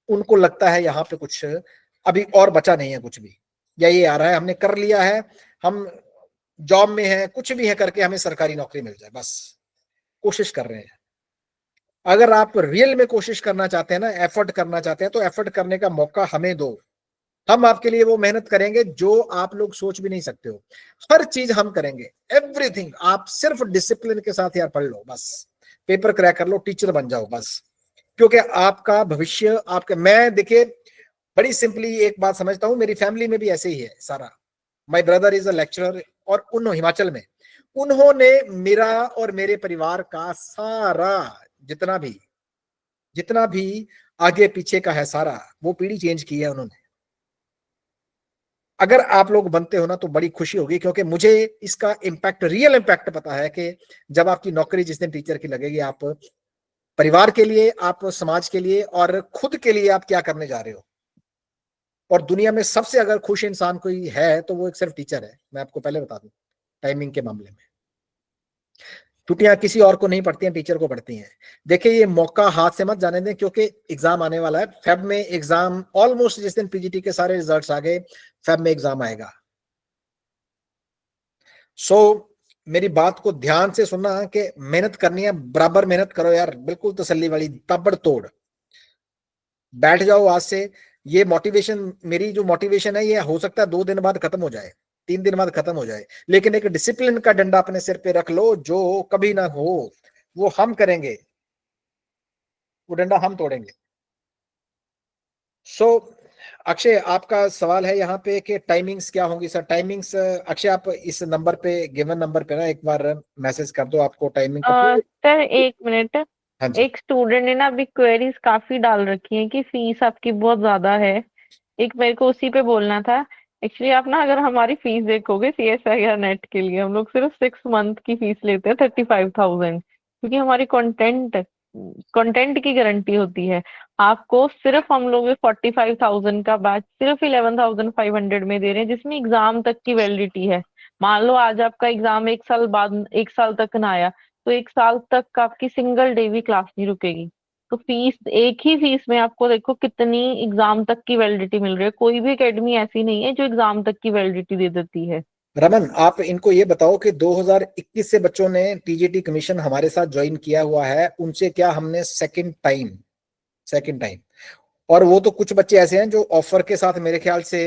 उनको लगता है यहाँ पे कुछ अभी और बचा नहीं है कुछ भी, या ये आ रहा है हमने कर लिया है, हम जॉब में है, कुछ भी है करके हमें सरकारी नौकरी मिल जाए, बस कोशिश कर रहे हैं। अगर आप रियल में कोशिश करना चाहते हैं ना, एफर्ट करना चाहते हैं, तो एफर्ट करने का मौका हमें दो। हम आपके लिए वो मेहनत करेंगे जो आप लोग सोच भी नहीं सकते हो। हर चीज हम करेंगे, एवरीथिंग। आप सिर्फ डिसिप्लिन के साथ यार पढ़ लो, बस पेपर क्रैक कर लो, टीचर बन जाओ, बस क्योंकि आपका भविष्य आपका, मैं देखिए बड़ी सिंपली एक बात समझता हूं, मेरी फैमिली में भी ऐसे ही है सारा। My brother is a lecturer, और हिमाचल में उन्होंने मेरा और मेरे परिवार का सारा जितना भी आगे पीछे का है सारा, वो पीढ़ी चेंज की है उन्होंने। अगर आप लोग बनते हो ना तो बड़ी खुशी होगी, क्योंकि मुझे इसका इम्पैक्ट, रियल इम्पैक्ट पता है कि जब आपकी नौकरी जिस दिन टीचर की लगेगी, आप परिवार के लिए, आप समाज के लिए और खुद के लिए आप क्या करने जा रहे हो। और दुनिया में सबसे अगर खुश इंसान कोई है तो वो एक सिर्फ टीचर है, मैं आपको पहले बता दूं। टाइमिंग के मामले में छुट्टियां किसी और को नहीं पड़ती हैं, टीचर को पड़ती हैं। देखिए ये मौका हाथ से मत जाने दें, क्योंकि एग्जाम आने वाला है। फेब में एग्जाम, ऑलमोस्ट जिस दिन पीजीटी के सारे रिजल्ट्स आ गए, फेब में एग्जाम आएगा। सो मेरी बात को ध्यान से सुनना कि मेहनत करनी है, बराबर मेहनत करो यार, बिल्कुल तसल्ली वाली, ताबड़तोड़ बैठ जाओ आज से। ये मोटिवेशन, मेरी जो मोटिवेशन है, ये हो सकता है 2 दिन बाद खत्म हो जाए, 3 दिन बाद खत्म हो जाए, लेकिन एक डिसिप्लिन का डंडा अपने सिर पे रख लो, जो कभी ना हो, वो हम करेंगे, वो डंडा हम तोड़ेंगे। सो अक्षय, आपका सवाल है यहाँ पे कि टाइमिंग्स क्या होंगी। सर टाइमिंग्स, अक्षय आप इस नंबर पे, गिवन नंबर पे ना एक बार मैसेज कर दो, आपको टाइमिंग का सर एक मिनट, हाँ जी। एक स्टूडेंट ने ना अभी क्वेरीज काफी डाल रखी हैं कि फीस आपकी बहुत ज्यादा है। एक मेरे को उसी पे बोलना था। एक्चुअली आप ना अगर हमारी फीस देखोगे CSIR नेट के लिए, हम लोग सिर्फ 6 मंथ की फीस लेते हैं 35,000, क्योंकि हमारी कंटेंट कंटेंट की गारंटी होती है। आपको सिर्फ हम लोग 45,000 का बैच सिर्फ 11,500 में दे रहे हैं, जिसमें एग्जाम तक की वैलिडिटी है। मान लो आज आपका एग्जाम 1 साल बाद, 1 साल तक ना आया, तो 1 साल तक आपकी सिंगल डे भी क्लास नहीं रुकेगी। तो फीस, एक ही फीस में आपको देखो कितनी एग्जाम तक की वैलिडिटी मिल रही है। कोई भी एकेडमी ऐसी नहीं है जो एग्जाम तक की वैलिडिटी दे देती है। रमन, आप इनको ये बताओ कि 2021 से बच्चों ने टीजीटी कमीशन हमारे साथ ज्वाइन किया हुआ है, उनसे क्या हमने सेकंड टाइम, और वो तो कुछ बच्चे ऐसे हैं जो ऑफर के साथ मेरे ख्याल से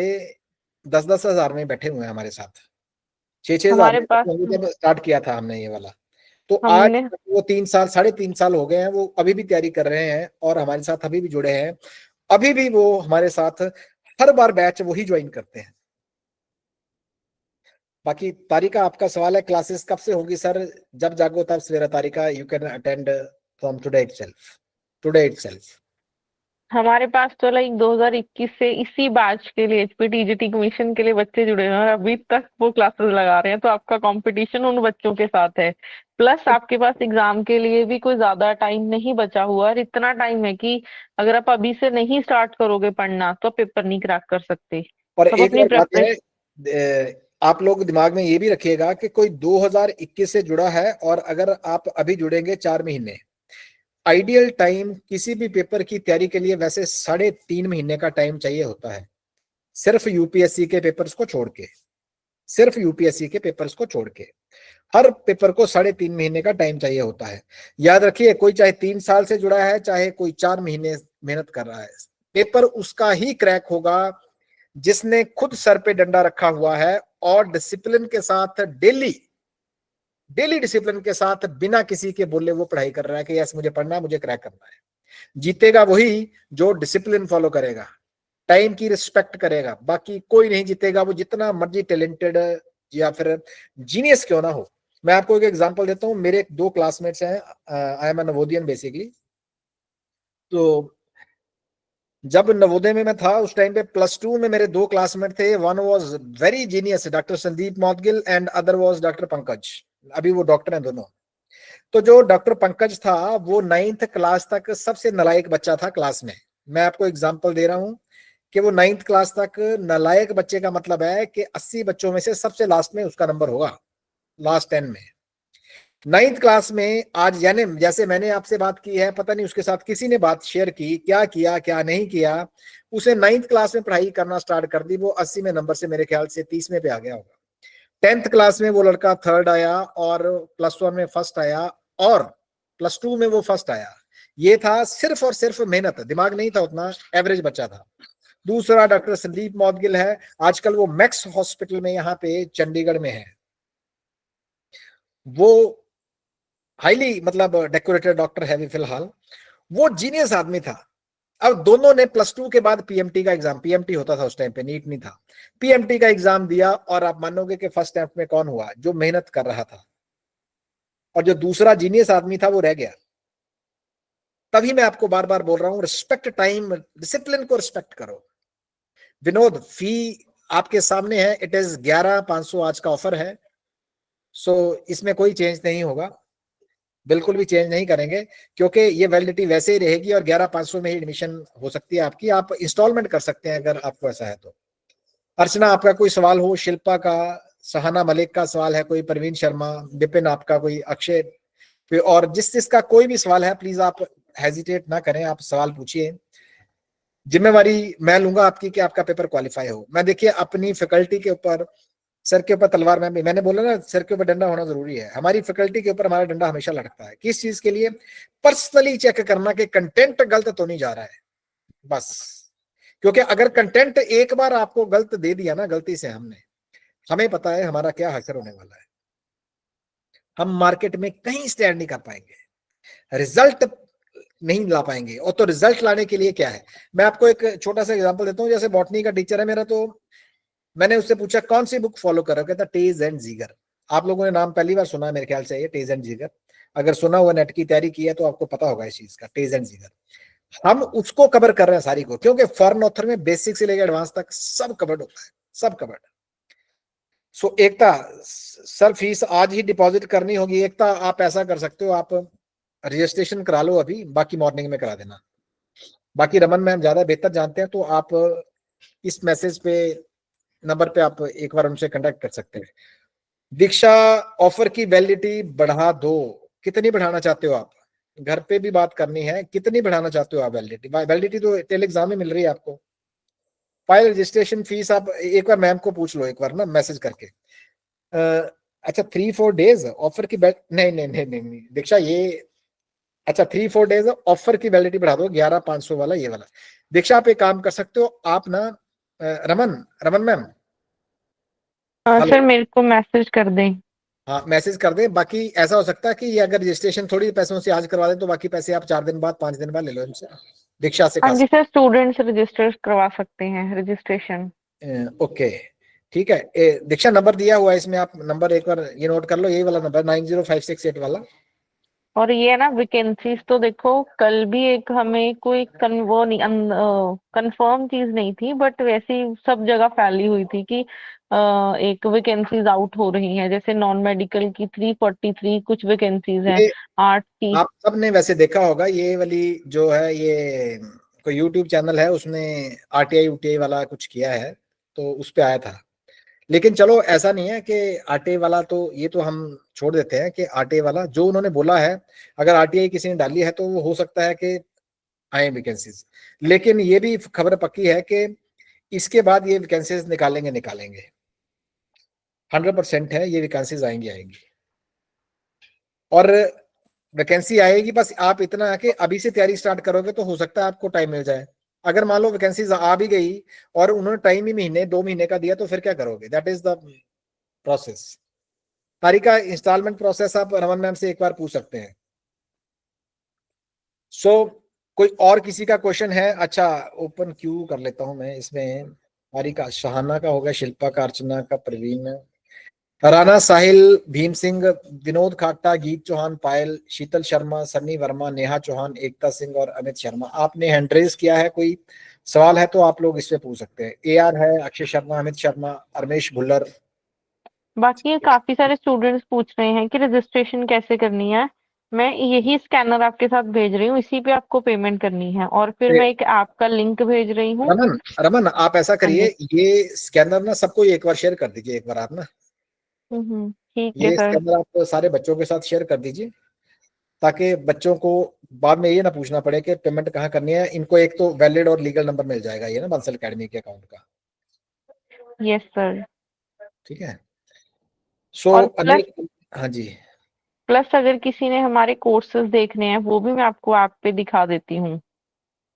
10-10 हजार में बैठे हुए हैं हमारे साथ, 6-6 हजार हमारे में पास बैठे होंगे जब स्टार्ट किया था हमने ये वाला। तो आज हमने वो 3 साल, 3.5 साल हो गए हैं, वो अभी भी तैयारी कर रहे हैं और हमारे साथ अभी भी जुड़े हैं। अभी भी वो हमारे साथ हर बार बैच वही ज्वाइन करते हैं। बाकी तारिका, आपका सवाल है क्लासेस कब से होगी। सर जब जागो तब सवेरा Tarika, you can attend from today itself. हमारे पास तो लाइक 2021 से इसी बैच के लिए, HPTGT कमीशन के लिए बच्चे जुड़े हैं और अभी तक वो क्लासेस लगा रहे हैं। तो आपका कंपटीशन उन बच्चों के साथ है। प्लस आपके पास एग्जाम के लिए भी कोई ज्यादा टाइम नहीं बचा हुआ, और इतना टाइम है कि अगर आप अभी से नहीं स्टार्ट करोगे पढ़ना तो आप पेपर नहीं क्रैक कर सकते। और तो आप एक अपनी और बात है, प्रेपरेशन। आप लोग दिमाग में ये भी रखिएगा कि कोई 2021 से जुड़ा है और अगर आप अभी जुड़ेंगे 4 महीने, आइडियल टाइम किसी भी पेपर की तैयारी के लिए वैसे 3.5 महीने का टाइम चाहिए होता है, सिर्फ यूपीएससी के पेपर्स को छोड़ के, सिर्फ यूपीएससी के पेपर्स को छोड़ के हर पेपर को 3.5 महीने का टाइम चाहिए होता है। याद रखिए, कोई चाहे 3 साल से जुड़ा है, चाहे कोई 4 महीने मेहनत कर रहा है, पेपर उसका ही क्रैक होगा जिसने खुद सर पे डंडा रखा हुआ है और डिसिप्लिन के साथ, डेली डेली डिसिप्लिन के साथ, बिना किसी के बोले वो पढ़ाई कर रहा है कि यस मुझे पढ़ना है, मुझे क्रैक करना है। जीतेगा वही जो डिसिप्लिन फॉलो करेगा, टाइम की रिस्पेक्ट करेगा। बाकी कोई नहीं जीतेगा, वो जितना मर्जी टैलेंटेड या फिर जीनियस क्यों ना हो। मैं आपको एक एग्जांपल देता हूँ, मेरे 2 क्लासमेट्स हैं, आई एम नवोदियन बेसिकली। तो जब नवोदय में मैं था उस टाइम पे +2 में मेरे 2 क्लासमेट थे, one was very genius, doctor Sandeep Moudgil, and other was doctor Pankaj. अभी वो डॉक्टर हैं दोनों। तो जो डॉक्टर पंकज था वो 9th क्लास तक सबसे नालायक बच्चा था क्लास में। मैं आपको एग्जांपल दे रहा हूं कि वो 9th क्लास तक नालायक बच्चे का मतलब है कि 80 बच्चों में से सबसे लास्ट में उसका नंबर होगा, लास्ट 10 में। 9th क्लास में आज, यानी जैसे मैंने आपसे बात की है, पता नहीं उसके साथ किसी ने बात शेयर की, क्या किया क्या नहीं किया, उसे 9th क्लास में पढ़ाई करना स्टार्ट कर दी, वो 80 में नंबर से मेरे ख्याल से 30 में पे आ गया होगा। 10th क्लास में वो लड़का थर्ड आया, और +1 में फर्स्ट आया, और +2 में वो फर्स्ट आया। ये था सिर्फ और सिर्फ मेहनत, दिमाग नहीं था उतना, एवरेज बच्चा था। दूसरा डॉक्टर संदीप मौदगिल है, आजकल वो मैक्स हॉस्पिटल में यहाँ पे चंडीगढ़ में है। वो हाईली मतलब डेकोरेटेड डॉक्टर है भी फिलहाल। वो जीनियस आदमी था। अब दोनों ने +2 के बाद पीएमटी का एग्जाम, पीएमटी होता था उस टाइम पे, नीट नहीं था, पीएमटी का एग्जाम दिया, और आप मानोगे कि फर्स्ट अटेम्प्ट में कौन हुआ? जो मेहनत कर रहा था, और जो दूसरा जीनियस आदमी था वो रह गया। तभी मैं आपको बार बार बोल रहा हूं, रिस्पेक्ट टाइम, डिसिप्लिन को रिस्पेक्ट करो। विनोद, फी आपके सामने है, इट इज 11,500 आज का ऑफर है। सो इसमें कोई चेंज नहीं होगा, बिल्कुल भी चेंज नहीं करेंगे, क्योंकि ये वैलिडिटी वैसे ही रहेगी, और 11,500 में ही एडमिशन हो सकती है आपकी। आप इंस्टॉलमेंट कर सकते हैं अगर आपको ऐसा है तो। अर्चना, आपका कोई सवाल हो? शिल्पा का, सहाना मलिक का सवाल है कोई, परवीन शर्मा, विपिन आपका कोई, अक्षय, और जिस जिसका कोई भी सवाल है, प्लीज आप हेजिटेट ना करें, आप सवाल पूछिए। जिम्मेवारी मैं लूंगा आपकी कि आपका पेपर क्वालिफाई हो। मैं देखिए अपनी फैकल्टी के ऊपर, सर के ऊपर तलवार, मैंने बोला ना, सर के ऊपर डंडा होना जरूरी है। हमारी फैकल्टी के ऊपर हमारा डंडा हमेशा लटकता है। किस चीज के लिए? पर्सनली चेक करना कि कंटेंट गलत तो नहीं जा रहा है, बस। क्योंकि अगर कंटेंट एक बार आपको गलत दे दिया ना, गलती से हमने, हमें पता है हमारा क्या हशर होने वाला है। हम मार्केट में कहीं स्टैंड नहीं कर पाएंगे, रिजल्ट नहीं ला पाएंगे। और तो रिजल्ट लाने के लिए क्या है, मैं आपको एक छोटा सा एग्जांपल देता हूँ। जैसे बॉटनी का टीचर है मेरा, तो मैंने उससे पूछा कौन सी बुक फॉलो कर रहे हो, कहता टेज एंड जीगर। आप लोगों ने नाम पहली बार सुना है मेरे ख्याल से, ये टेज एंड जीगर। अगर सुना हुआ, नेट की तैयारी की है तो आपको पता होगा इस चीज का, टेज एंड जीगर। हम उसको कवर कर रहे हैं सारी को, क्योंकि फॉरेन ऑथर में बेसिक से लेकर एडवांस तक सब कवर्ड होता है, सब कवर्ड। सो एकता, सर फीस आज ही डिपॉजिट करनी होगी। एकता, आप ऐसा कर सकते हो, आप रजिस्ट्रेशन करा लो अभी, बाकी मॉर्निंग में करा देना। बाकी रमन मैम ज्यादा बेहतर जानते हैं, तो आप इस मैसेज पे, नंबर पे आप एक बार उनसे कांटेक्ट कर सकते हैं। दीक्षा, ऑफर की वैलिडिटी बढ़ा दो। कितनी बढ़ाना चाहते हो आप? घर पे भी बात करनी है, कितनी बढ़ाना चाहते हो आप वैलिडिटी? वैलिडिटी तो टेल एग्जाम में मिल रही है आपको। फाइल रजिस्ट्रेशन फीस आप एक बार मैम को पूछ लो, एक बार ना मैसेज करके। अच्छा, 3-4 डेज ऑफर की नहीं नहीं नहीं नहीं नहीं दीक्षा, ये अच्छा 3-4 डेज ऑफर की वैलिडिटी बढ़ा दो, 11,500 वाला, ये वाला। दीक्षा, आप एक काम कर सकते हो, आप ना, Raman, Raman ma'am, hello, sir मेरे को मैसेज कर दें। हाँ मैसेज कर दें। बाकी ऐसा हो सकता है कि ये अगर रजिस्ट्रेशन थोड़ी पैसों से आज करवा दें, तो बाकी पैसे आप 4 दिन बाद, 5 दिन बाद ले लो इनसे, दीक्षा से हाँ खास। जी सर, स्टूडेंट्स रजिस्टर करवा सकते हैं रजिस्ट्रेशन। ओके, ठीक है। दीक्षा, नंबर दिया हुआ है इसमें, आप नंबर एक बार ये नोट कर लो, यही वाला नंबर 90568 वाला। और ये है ना, वैकेंसीज तो देखो, कल भी एक हमें कोई वो नहीं, कंफर्म चीज नहीं थी, बट वैसी सब जगह फैली हुई थी कि एक वैकेंसीज आउट हो रही हैं। जैसे नॉन मेडिकल की 343 कुछ वैकेंसीज हैं। ये आर्ट की। आप सबने वैसे देखा होगा, ये वाली जो है, ये कोई यूट्यूब चैनल है, उसने आरटीआई उटीआई वाला कुछ किया है, तो उस पे आया था। लेकिन चलो, ऐसा नहीं है कि आरटीआई वाला, तो ये तो हम छोड़ देते हैं कि आरटीआई वाला जो उन्होंने बोला है, अगर आरटीआई किसी ने डाली है तो वो हो सकता है कि आए वैकेंसीज। लेकिन ये भी खबर पक्की है कि इसके बाद ये वैकेंसीज निकालेंगे, निकालेंगे, 100% है, ये वैकेंसीज आएंगी, आएंगी। और वैकेंसी आएगी, बस आप इतना है कि अभी से तैयारी स्टार्ट करोगे तो हो सकता है आपको टाइम मिल जाए। अगर मान लो वैकेंसीज आ भी गई और उन्होंने टाइम ही महीने 2 महीने का दिया, तो फिर क्या करोगे? That is the process. तारिका, इंस्टॉलमेंट प्रोसेस आप रमन मैम से एक बार पूछ सकते हैं। सो कोई और किसी का क्वेश्चन है? अच्छा, ओपन क्यू कर लेता हूं मैं इसमें। तारिका, शहाना का होगा, शिल्पा का, अर्चना का, प्रवीण, राणा, साहिल, भीम सिंह, विनोद खाट्टा, गीत चौहान, पायल, शीतल शर्मा, सन्नी वर्मा, नेहा चौहान, एकता सिंह और अमित शर्मा। आपने हैंड रेज किया है, कोई सवाल है तो आप लोग इससे पूछ सकते हैं। AR है, अक्षय शर्मा, अमित शर्मा, रमेश भुल्लर। बाकी ये काफी सारे स्टूडेंट्स पूछ रहे हैं कि रजिस्ट्रेशन कैसे करनी है। मैं यही स्कैनर आपके साथ भेज रही हूँ, इसी पे आपको पेमेंट करनी है, और फिर मैं एक ऐप का लिंक भेज रही हूँ। रमन, रमन, आप ऐसा हाँ करिए, जी। ये स्कैनर ना सबको एक बार शेयर कर दीजिए, एक बार आप ना, ठीक है ये सर। स्कैनर आप सारे बच्चों के साथ शेयर कर दीजिए, ताकि बच्चों को बाद में ये ना पूछना पड़े कि पेमेंट कहाँ करनी है। इनको एक तो वैलिड और लीगल नंबर मिल जाएगा, ये ना बंसल एकेडमी के अकाउंट का। Yes sir. ठीक है। सो और प्लस, अनिल, हाँ जी। अगर किसी ने हमारे कोर्सेज देखने हैं, वो भी मैं आपको ऐप पे दिखा देती हूँ।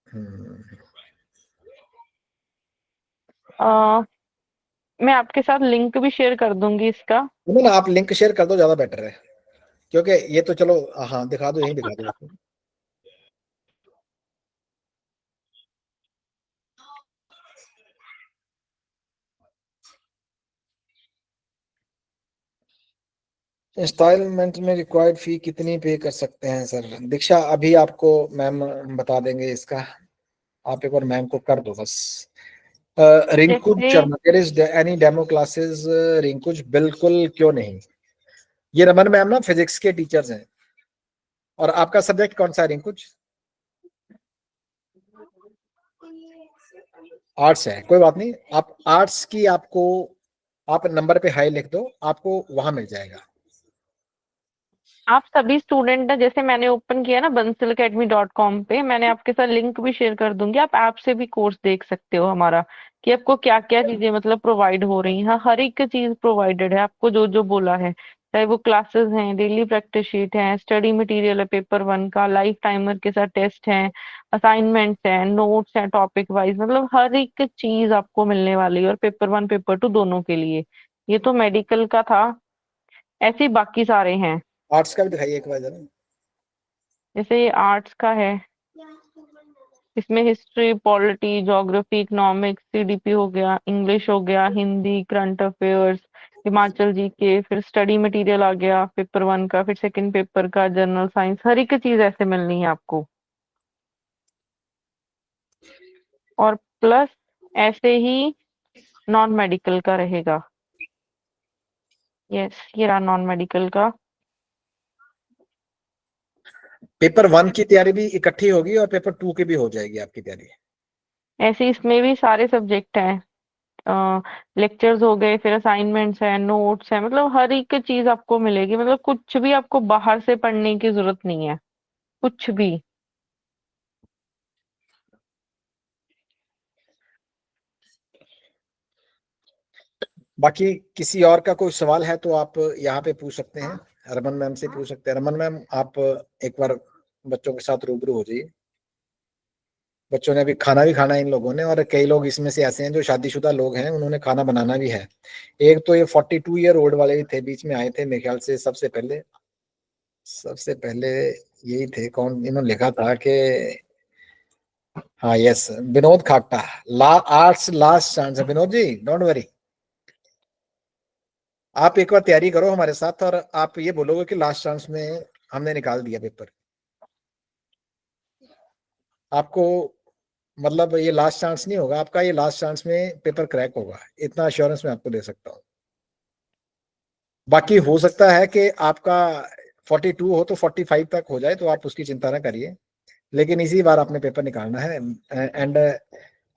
हम्म, अ, मैं आपके साथ लिंक भी शेयर कर दूंगी इसका। ना आप लिंक शेयर कर दो, ज्यादा बेटर है, क्योंकि ये तो चलो, हाँ दिखा दो, यही दिखा दो आप। इंस्टॉलमेंट में रिक्वायर्ड फी कितनी पे कर सकते हैं सर? दीक्षा अभी आपको मैम बता देंगे इसका, आप एक बार मैम को कर दो बस। रिंकुज जैसे Sharma, there is any demo classes? रिंकुज बिल्कुल, क्यों नहीं। ये रमन मैम ना फिजिक्स के टीचर्स हैं। और आपका सब्जेक्ट कौन सा है रिंकुज? आर्ट्स है, कोई बात नहीं। आप आर्ट्स की, आपको आप नंबर पे हाई लिख दो, आपको वहां मिल जाएगा। आप सभी स्टूडेंट ना, जैसे मैंने ओपन किया ना bansalacademy.com पे, मैंने आपके साथ लिंक भी शेयर कर दूंगी, आप ऐप से भी कोर्स देख सकते हो हमारा, कि आपको क्या क्या चीजें मतलब प्रोवाइड हो रही हैं। हाँ, हर एक चीज प्रोवाइडेड है आपको, जो जो बोला है, चाहे वो क्लासेस हैं, डेली प्रैक्टिस शीट है, स्टडी मटेरियल है पेपर वन का, लाइव टाइमर के साथ टेस्ट हैं, असाइनमेंट्स हैं, नोट्स हैं टॉपिक वाइज, मतलब हर एक चीज आपको मिलने वाली है, और पेपर वन पेपर टू दोनों के लिए। ये तो मेडिकल का था, ऐसे ही बाकी सारे हैं। आर्ट्स का भी दिखाइए एक बार जरा। जैसे ये आर्ट्स का है, इसमें history, polity, geography, economics, CDP हो गया, इंग्लिश हो गया, Hindi, current affairs, Himachal GK, फिर स्टडी मटेरियल आ गया पेपर वन का, फिर सेकंड पेपर का, जनरल साइंस, हर एक चीज ऐसे मिलनी है आपको। और प्लस ऐसे ही नॉन मेडिकल का रहेगा। यस, ये रहा नॉन मेडिकल का। पेपर वन की तैयारी भी इकट्ठी होगी और पेपर टू की भी हो जाएगी आपकी तैयारी? ऐसे इसमें भी सारे सब्जेक्ट हैं, लेक्चर्स हो गए, फिर असाइनमेंट्स है, नोट्स है, मतलब हर एक चीज आपको मिलेगी, मतलब कुछ भी आपको बाहर से पढ़ने की जरूरत नहीं है, कुछ भी। बाकी किसी और का कोई सवाल है तो आप यहाँ पे पूछ सकते हैं, रमन मैम से पूछ सकते हैं। रमन मैम, आप एक बार बच्चों के साथ रूबरू हो जाइए। बच्चों ने अभी खाना भी खाना है इन लोगों ने, और कई लोग इसमें से ऐसे हैं जो शादीशुदा लोग हैं, उन्होंने खाना बनाना भी है। एक तो ये 42 ईयर ओल्ड वाले भी थे, बीच में आए थे मेरे ख्याल से। सबसे पहले यही थे, कौन इन्होंने लिखा था कि, हाँ yes, Vinod Khatta. Arts last chance है विनोद जी, डोंट वरी। आप एक बार तैयारी करो हमारे साथ, और आप ये बोलोगे कि लास्ट चांस में हमने निकाल दिया पेपर। आपको मतलब ये लास्ट चांस नहीं होगा आपका, ये लास्ट चांस में पेपर क्रैक होगा, इतना अश्योरेंस मैं आपको दे सकता हूँ। बाकी हो सकता है कि आपका 42 हो तो 45 तक हो जाए, तो आप उसकी चिंता ना करिए, लेकिन इसी बार आपने पेपर निकालना है। And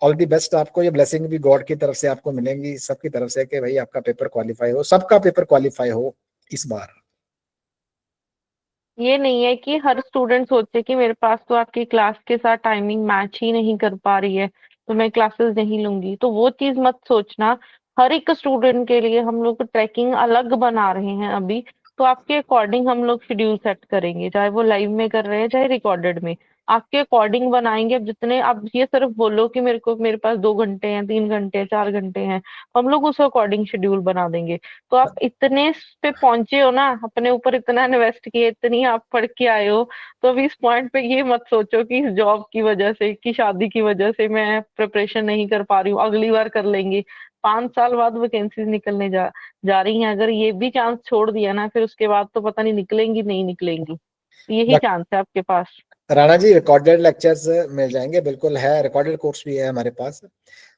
all the best. आपको ये ब्लेसिंग भी गॉड की तरफ से आपको मिलेंगी, सबकी तरफ से, कि भाई आपका पेपर क्वालिफाई हो, सबका पेपर क्वालिफाई हो इस बार। ये नहीं है कि हर स्टूडेंट सोचे कि मेरे पास तो आपकी क्लास के साथ टाइमिंग मैच ही नहीं कर पा रही है, तो मैं क्लासेस नहीं लूंगी, तो वो चीज मत सोचना। हर एक स्टूडेंट के लिए हम लोग ट्रैकिंग अलग बना रहे हैं अभी, तो आपके अकॉर्डिंग हम लोग शेड्यूल सेट करेंगे, चाहे वो लाइव में कर रहे हैं चाहे रिकॉर्डेड में, आपके अकॉर्डिंग बनाएंगे। अब जितने आप ये सिर्फ बोलो कि मेरे पास 2 घंटे हैं, 3 घंटे हैं, 4 घंटे हैं, हम लोग उस अकॉर्डिंग शेड्यूल बना देंगे। तो आप इतने पे पहुंचे हो ना, अपने ऊपर इतना इन्वेस्ट किए, इतनी आप पढ़ के आए हो, तो अभी इस पॉइंट पे ये मत सोचो कि इस जॉब की वजह से, कि शादी की वजह से मैं प्रिपरेशन नहीं कर पा रही हूँ, अगली बार कर लेंगे। 5 साल बाद वैकेंसीज निकलने जा रही हैं, अगर ये भी चांस छोड़ दिया ना, फिर उसके बाद तो पता नहीं निकलेंगी नहीं निकलेंगी, यही चांस है आपके पास। राणा जी, रिकॉर्डेड लेक्चर्स मिल जाएंगे, बिल्कुल है, रिकॉर्डेड कोर्स भी है हमारे पास।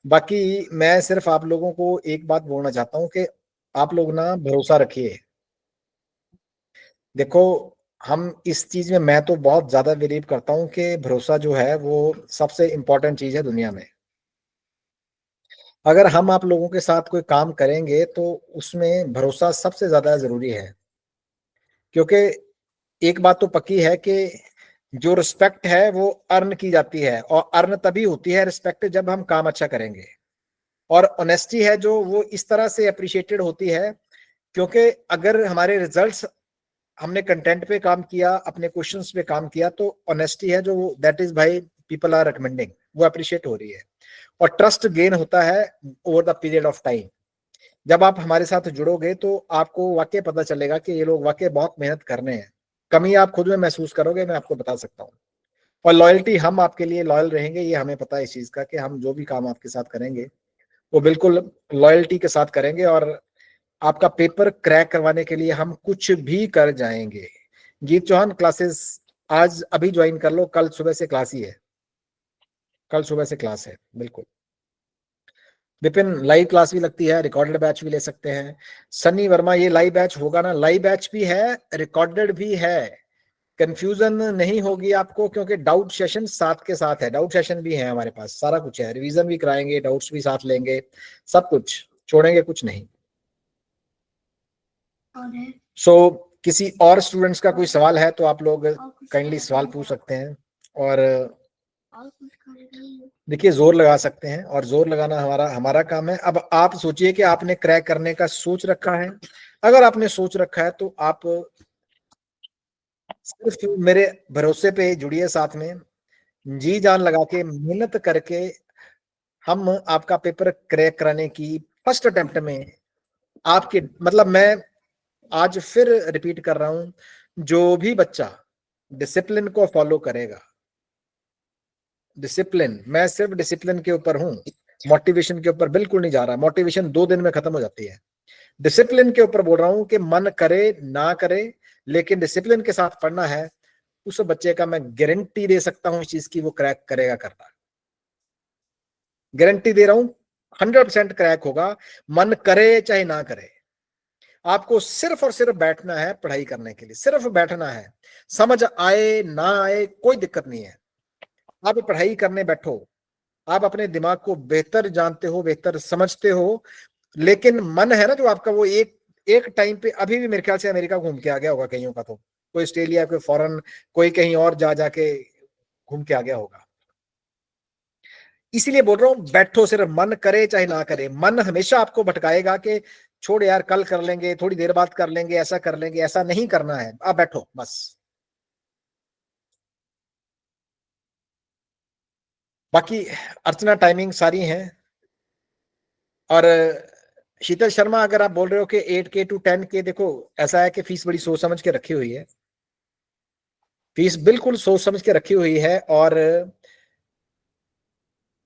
बाकी मैं सिर्फ आप लोगों को एक बात बोलना चाहता हूँ कि आप लोग ना भरोसा रखिए। देखो, हम इस चीज में, मैं तो बहुत ज्यादा बिलीव करता हूँ कि भरोसा जो है वो सबसे इंपॉर्टेंट चीज है दुनिया में। अगर हम आप लोगों के साथ कोई काम करेंगे तो उसमें भरोसा सबसे ज्यादा जरूरी है। क्योंकि एक बात तो पक्की है कि जो रिस्पेक्ट है वो अर्न की जाती है, और अर्न तभी होती है रिस्पेक्ट जब हम काम अच्छा करेंगे। और ऑनेस्टी है जो, वो इस तरह से अप्रिशिएटेड होती है, क्योंकि अगर हमारे रिजल्ट्स, हमने कंटेंट पे काम किया, अपने क्वेश्चंस पे काम किया, तो ऑनेस्टी है जो, दैट इज भाई पीपल आर रिकमेंडिंग, वो अप्रिशिएट हो रही है। और ट्रस्ट गेन होता है over the period of time. जब आप हमारे साथ जुड़ोगे तो आपको वाकई पता चलेगा कि ये लोग वाकई बहुत मेहनत कर रहे हैं। कमी आप खुद में महसूस करोगे, मैं आपको बता सकता हूँ। और लॉयल्टी, हम आपके लिए लॉयल रहेंगे, ये हमें पता है इस चीज का, कि हम जो भी काम आपके साथ करेंगे वो बिल्कुल लॉयल्टी के साथ करेंगे। और आपका पेपर क्रैक करवाने के लिए हम कुछ भी कर जाएंगे। गीत चौहान, क्लासेस आज अभी ज्वाइन कर लो, कल सुबह से क्लास ही है, कल सुबह से क्लास है बिल्कुल। विपिन, लाइव क्लास भी लगती है, रिकॉर्डेड बैच भी ले सकते हैं। सन्नी वर्मा, ये लाइव बैच होगा ना? लाइव बैच भी है, रिकॉर्डेड भी है, कंफ्यूजन नहीं होगी आपको, क्योंकि डाउट सेशन साथ के साथ है, डाउट सेशन भी है हमारे पास, सारा कुछ है, रिवीजन भी कराएंगे, डाउट्स भी साथ लेंगे, सब कुछ छोड़ेंगे कुछ नहीं। किसी और स्टूडेंट्स का कोई सवाल है तो आप लोग काइंडली सवाल पूछ सकते हैं। और देखिए, जोर लगा सकते हैं, और जोर लगाना हमारा हमारा काम है। अब आप सोचिए कि आपने क्रैक करने का सोच रखा है, अगर आपने सोच रखा है तो आप सिर्फ मेरे भरोसे पे जुड़िए, साथ में जी जान लगा के मेहनत करके हम आपका पेपर क्रैक कराने की फर्स्ट अटेम्प्ट में आपके, मतलब मैं आज फिर रिपीट कर रहा हूं, जो भी बच्चा डिसिप्लिन को फॉलो करेगा, डिसिप्लिन, मैं सिर्फ डिसिप्लिन के ऊपर हूं, मोटिवेशन के ऊपर बिल्कुल नहीं जा रहा, मोटिवेशन 2 दिन में खत्म हो जाती है, डिसिप्लिन के ऊपर बोल रहा हूं कि मन करे ना करे लेकिन डिसिप्लिन के साथ पढ़ना है, उस बच्चे का मैं गारंटी दे सकता हूं इस चीज की, वो क्रैक करेगा करना, गारंटी दे रहा हूं, 100% क्रैक होगा, मन करे चाहे ना करे। आपको सिर्फ और सिर्फ बैठना है पढ़ाई करने के लिए, सिर्फ बैठना है, समझ आए ना आए कोई दिक्कत नहीं है, आप पढ़ाई करने बैठो, आप अपने दिमाग को बेहतर जानते हो, बेहतर समझते हो, लेकिन मन है ना जो आपका, वो एक एक टाइम पे, अभी भी मेरे ख्याल से अमेरिका घूम के आ गया होगा कईयों का, तो कोई ऑस्ट्रेलिया, कोई फॉरेन, कोई कहीं और जा जाके घूम के आ गया होगा। इसीलिए बोल रहा हूं, बैठो, सिर्फ मन करे चाहे ना करे, मन हमेशा आपको भटकाएगा कि छोड़ यार कल कर लेंगे, थोड़ी देर बाद कर लेंगे, ऐसा कर लेंगे, ऐसा नहीं करना है, आप बैठो बस। बाकी अर्चना टाइमिंग सारी हैं, और शीतल शर्मा, अगर आप बोल रहे हो कि 8K to 10K, देखो ऐसा है कि फीस बड़ी सोच समझ के रखी हुई है, फीस बिल्कुल सोच समझ के रखी हुई है, और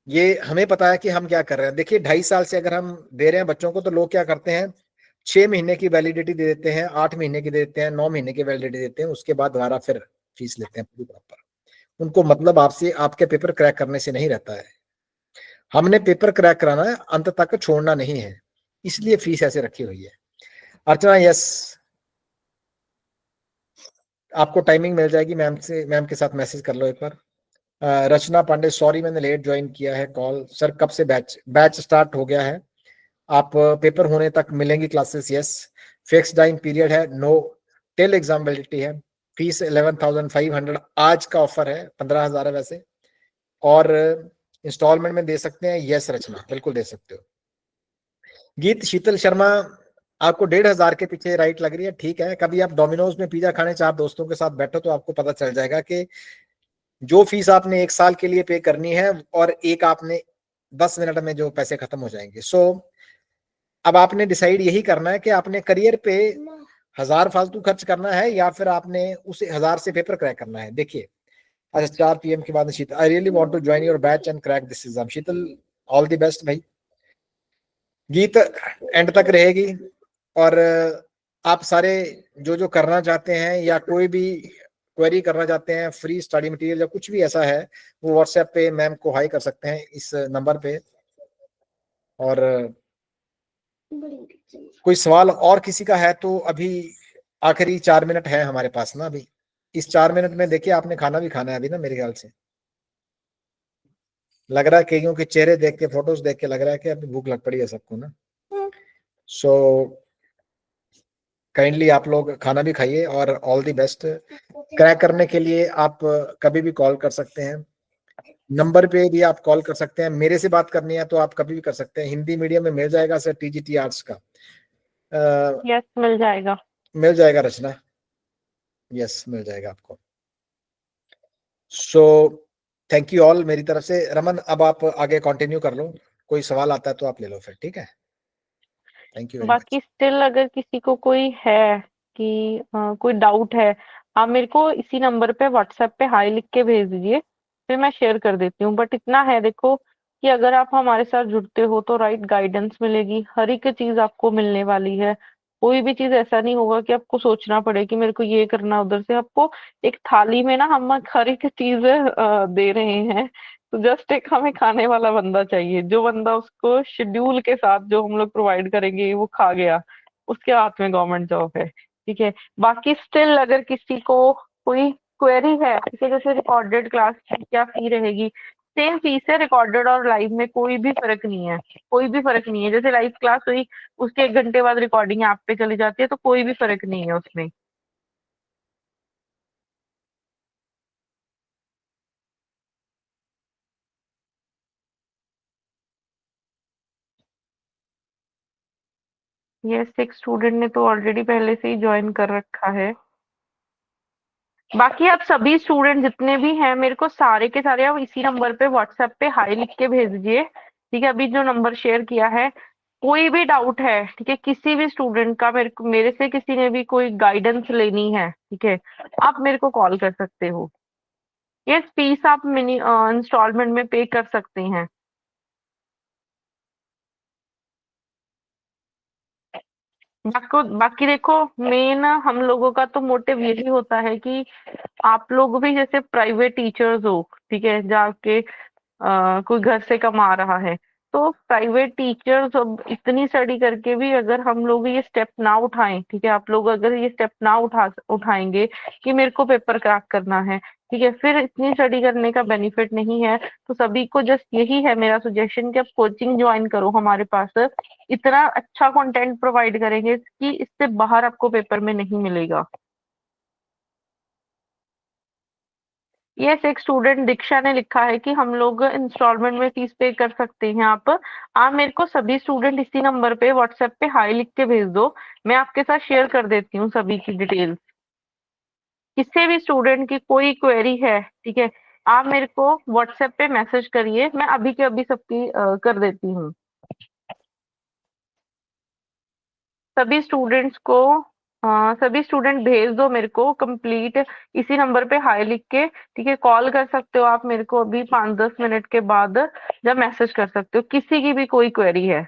ये हमें पता है कि हम क्या कर रहे हैं। देखिए, 2.5 साल से अगर हम दे रहे हैं बच्चों को, तो लोग क्या करते हैं, 6 महीने की वैलिडिटी दे देते हैं, 8 महीने की दे देते हैं, 9 महीने की वैलिडिटी देते हैं, उसके बाद दोबारा फिर फीस लेते हैं पूरी प्रॉपर। उनको मतलब आपसे, आपके पेपर क्रैक करने से नहीं रहता है, हमने पेपर क्रैक कराना है, अंत तक छोड़ना नहीं है, इसलिए फीस ऐसे रखी हुई है। अर्चना, यस, आपको टाइमिंग मिल जाएगी, मैम से, मैम के साथ मैसेज कर लो एक बार। रचना पांडे, सॉरी मैंने लेट ज्वाइन किया है कॉल, सर कब से बैच बैच स्टार्ट हो गया है? आप पेपर होने तक मिलेंगी classes, yes, fix time period है, नो, टिल एग्जाम वैलिडिटी है, फीस 11,500 आज का ऑफर है, 15,000 है वैसे, और इंस्टॉलमेंट में दे सकते हैं, यस रचना बिल्कुल दे सकते हो। गीत, शीतल शर्मा, आपको 1,500 के पीछे राइट लग रही है, ठीक है, कभी आप डोमिनोज में पिज्जा खाने चार दोस्तों के साथ बैठो तो आपको पता चल जाएगा कि जो फीस आपने 1 साल के लिए पे करनी है, और एक आपने 10 मिनट में जो पैसे खत्म हो जाएंगे। अब आपने डिसाइड यही करना है कि आपने करियर पे 1,000 फालतू खर्च करना है, या फिर आपने उसे 1,000 से पेपर क्रैक करना है। देखिए, अच्छा, 4 PM के बाद Sheetal, I really want to join your batch and crack this exam. Sheetal, all the best भाई। गीत एंड तक रहेगी, और आप सारे जो जो करना चाहते हैं, या कोई भी क्वेरी करना चाहते हैं, फ्री स्टडी मटेरियल या कुछ भी ऐसा है, वो व्हाट्सएप पे मैम को हाई कर सकते हैं इस नंबर पे। और कोई सवाल और किसी का है तो अभी आखिरी 4 मिनट है हमारे पास ना, अभी इस 4 मिनट में देखिए, आपने खाना भी खाना है अभी ना, मेरे ख्याल से लग रहा है, कईयों के चेहरे देख के, फोटोज देख के लग रहा है कि अभी भूख लग पड़ी है सबको ना। सो काइंडली आप लोग खाना भी खाइए, और ऑल द बेस्ट। क्रैक करने के लिए आप कभी भी कॉल कर सकते हैं, नंबर पे भी आप कॉल कर सकते हैं, मेरे से बात करनी है तो आप कभी भी कर सकते हैं। हिंदी मीडियम में मिल जाएगा सर, TGT आर्ट्स का यस, मिल जाएगा। मिल जाएगा रचना, यस मिल जाएगा आपको। सो थैंक यू ऑल मेरी तरफ से। रमन, अब आप आगे कंटिन्यू कर लो, कोई सवाल आता है तो आप ले लो फिर, ठीक है? थैंक यू वेरी बाकी मच। स्टिल अगर किसी को कोई है कि कोई डाउट है, आप मेरे को इसी नंबर पे व्हाट्सएप पे हाई लिख के भेज दीजिए, फिर मैं शेयर कर देती हूँ। बट इतना है देखो, कि अगर आप हमारे साथ जुड़ते हो तो राइट गाइडेंस मिलेगी, हर एक चीज आपको मिलने वाली है। कोई भी चीज ऐसा नहीं होगा कि आपको सोचना पड़े कि मेरे को ये करना, उधर से आपको एक थाली में ना हम हर एक चीज दे रहे हैं। तो जस्ट एक हमें खाने वाला बंदा चाहिए, जो बंदा उसको शेड्यूल के साथ जो हम लोग प्रोवाइड करेंगे वो खा गया, उसके हाथ में गवर्नमेंट जॉब है। ठीक है। बाकी स्टिल अगर किसी को कोई क्वेरी है, ठीक है, जैसे रिकॉर्डेड क्लास की क्या फी रहेगी, सेम फीस है, रिकॉर्डेड और लाइव में कोई भी फर्क नहीं है। कोई भी फर्क नहीं है, जैसे लाइव क्लास हुई उसके 1 घंटे बाद रिकॉर्डिंग ऐप पे चली जाती है, तो कोई भी फर्क नहीं है उसमें। ये 6 स्टूडेंट ने तो ऑलरेडी पहले से ही ज्वाइन कर रखा है। बाकी आप सभी स्टूडेंट जितने भी हैं, मेरे को सारे के सारे आप इसी नंबर पे व्हाट्सएप पे हाई लिख के भेज दीजिए। ठीक है, अभी जो नंबर शेयर किया है, कोई भी डाउट है, ठीक है, किसी भी स्टूडेंट का, मेरे से किसी ने भी कोई गाइडेंस लेनी है, ठीक है, आप मेरे को कॉल कर सकते हो। ये फीस आप मिनी इंस्टॉलमेंट में पे कर सकते हैं। बाकी देखो, मेन हम लोगों का तो मोटिव यही होता है कि आप लोग भी जैसे प्राइवेट टीचर्स हो, ठीक है, जाके कोई घर से कमा रहा है, तो प्राइवेट टीचर्स अब इतनी स्टडी करके भी अगर हम लोग ये स्टेप ना उठाएं, ठीक है, आप लोग अगर ये स्टेप ना उठाएंगे कि मेरे को पेपर क्रैक करना है, ठीक है, फिर इतनी स्टडी करने का बेनिफिट नहीं है। तो सभी को जस्ट यही है मेरा सजेशन कि आप कोचिंग ज्वाइन करो हमारे पास। इतना अच्छा कंटेंट प्रोवाइड करेंगे कि इससे बाहर आपको पेपर में नहीं मिलेगा। यस, एक स्टूडेंट दीक्षा ने लिखा है कि हम लोग इंस्टॉलमेंट में फीस पे कर सकते हैं। आप मेरे को सभी स्टूडेंट इसी नंबर पे व्हाट्सएप पे हाई लिख के भेज दो, मैं आपके साथ शेयर कर देती हूँ सभी की डिटेल्स। किसी भी स्टूडेंट की कोई क्वेरी है, ठीक है, आप मेरे को व्हाट्सएप पे मैसेज करिए, मैं अभी के अभी सबकी कर देती हूँ। सभी स्टूडेंट्स को सभी स्टूडेंट भेज दो मेरे को कंप्लीट इसी नंबर पे हाई लिख के। ठीक है, कॉल कर सकते हो आप मेरे को अभी 5-10 मिनट के बाद, जब मैसेज कर सकते हो किसी की भी कोई क्वेरी है।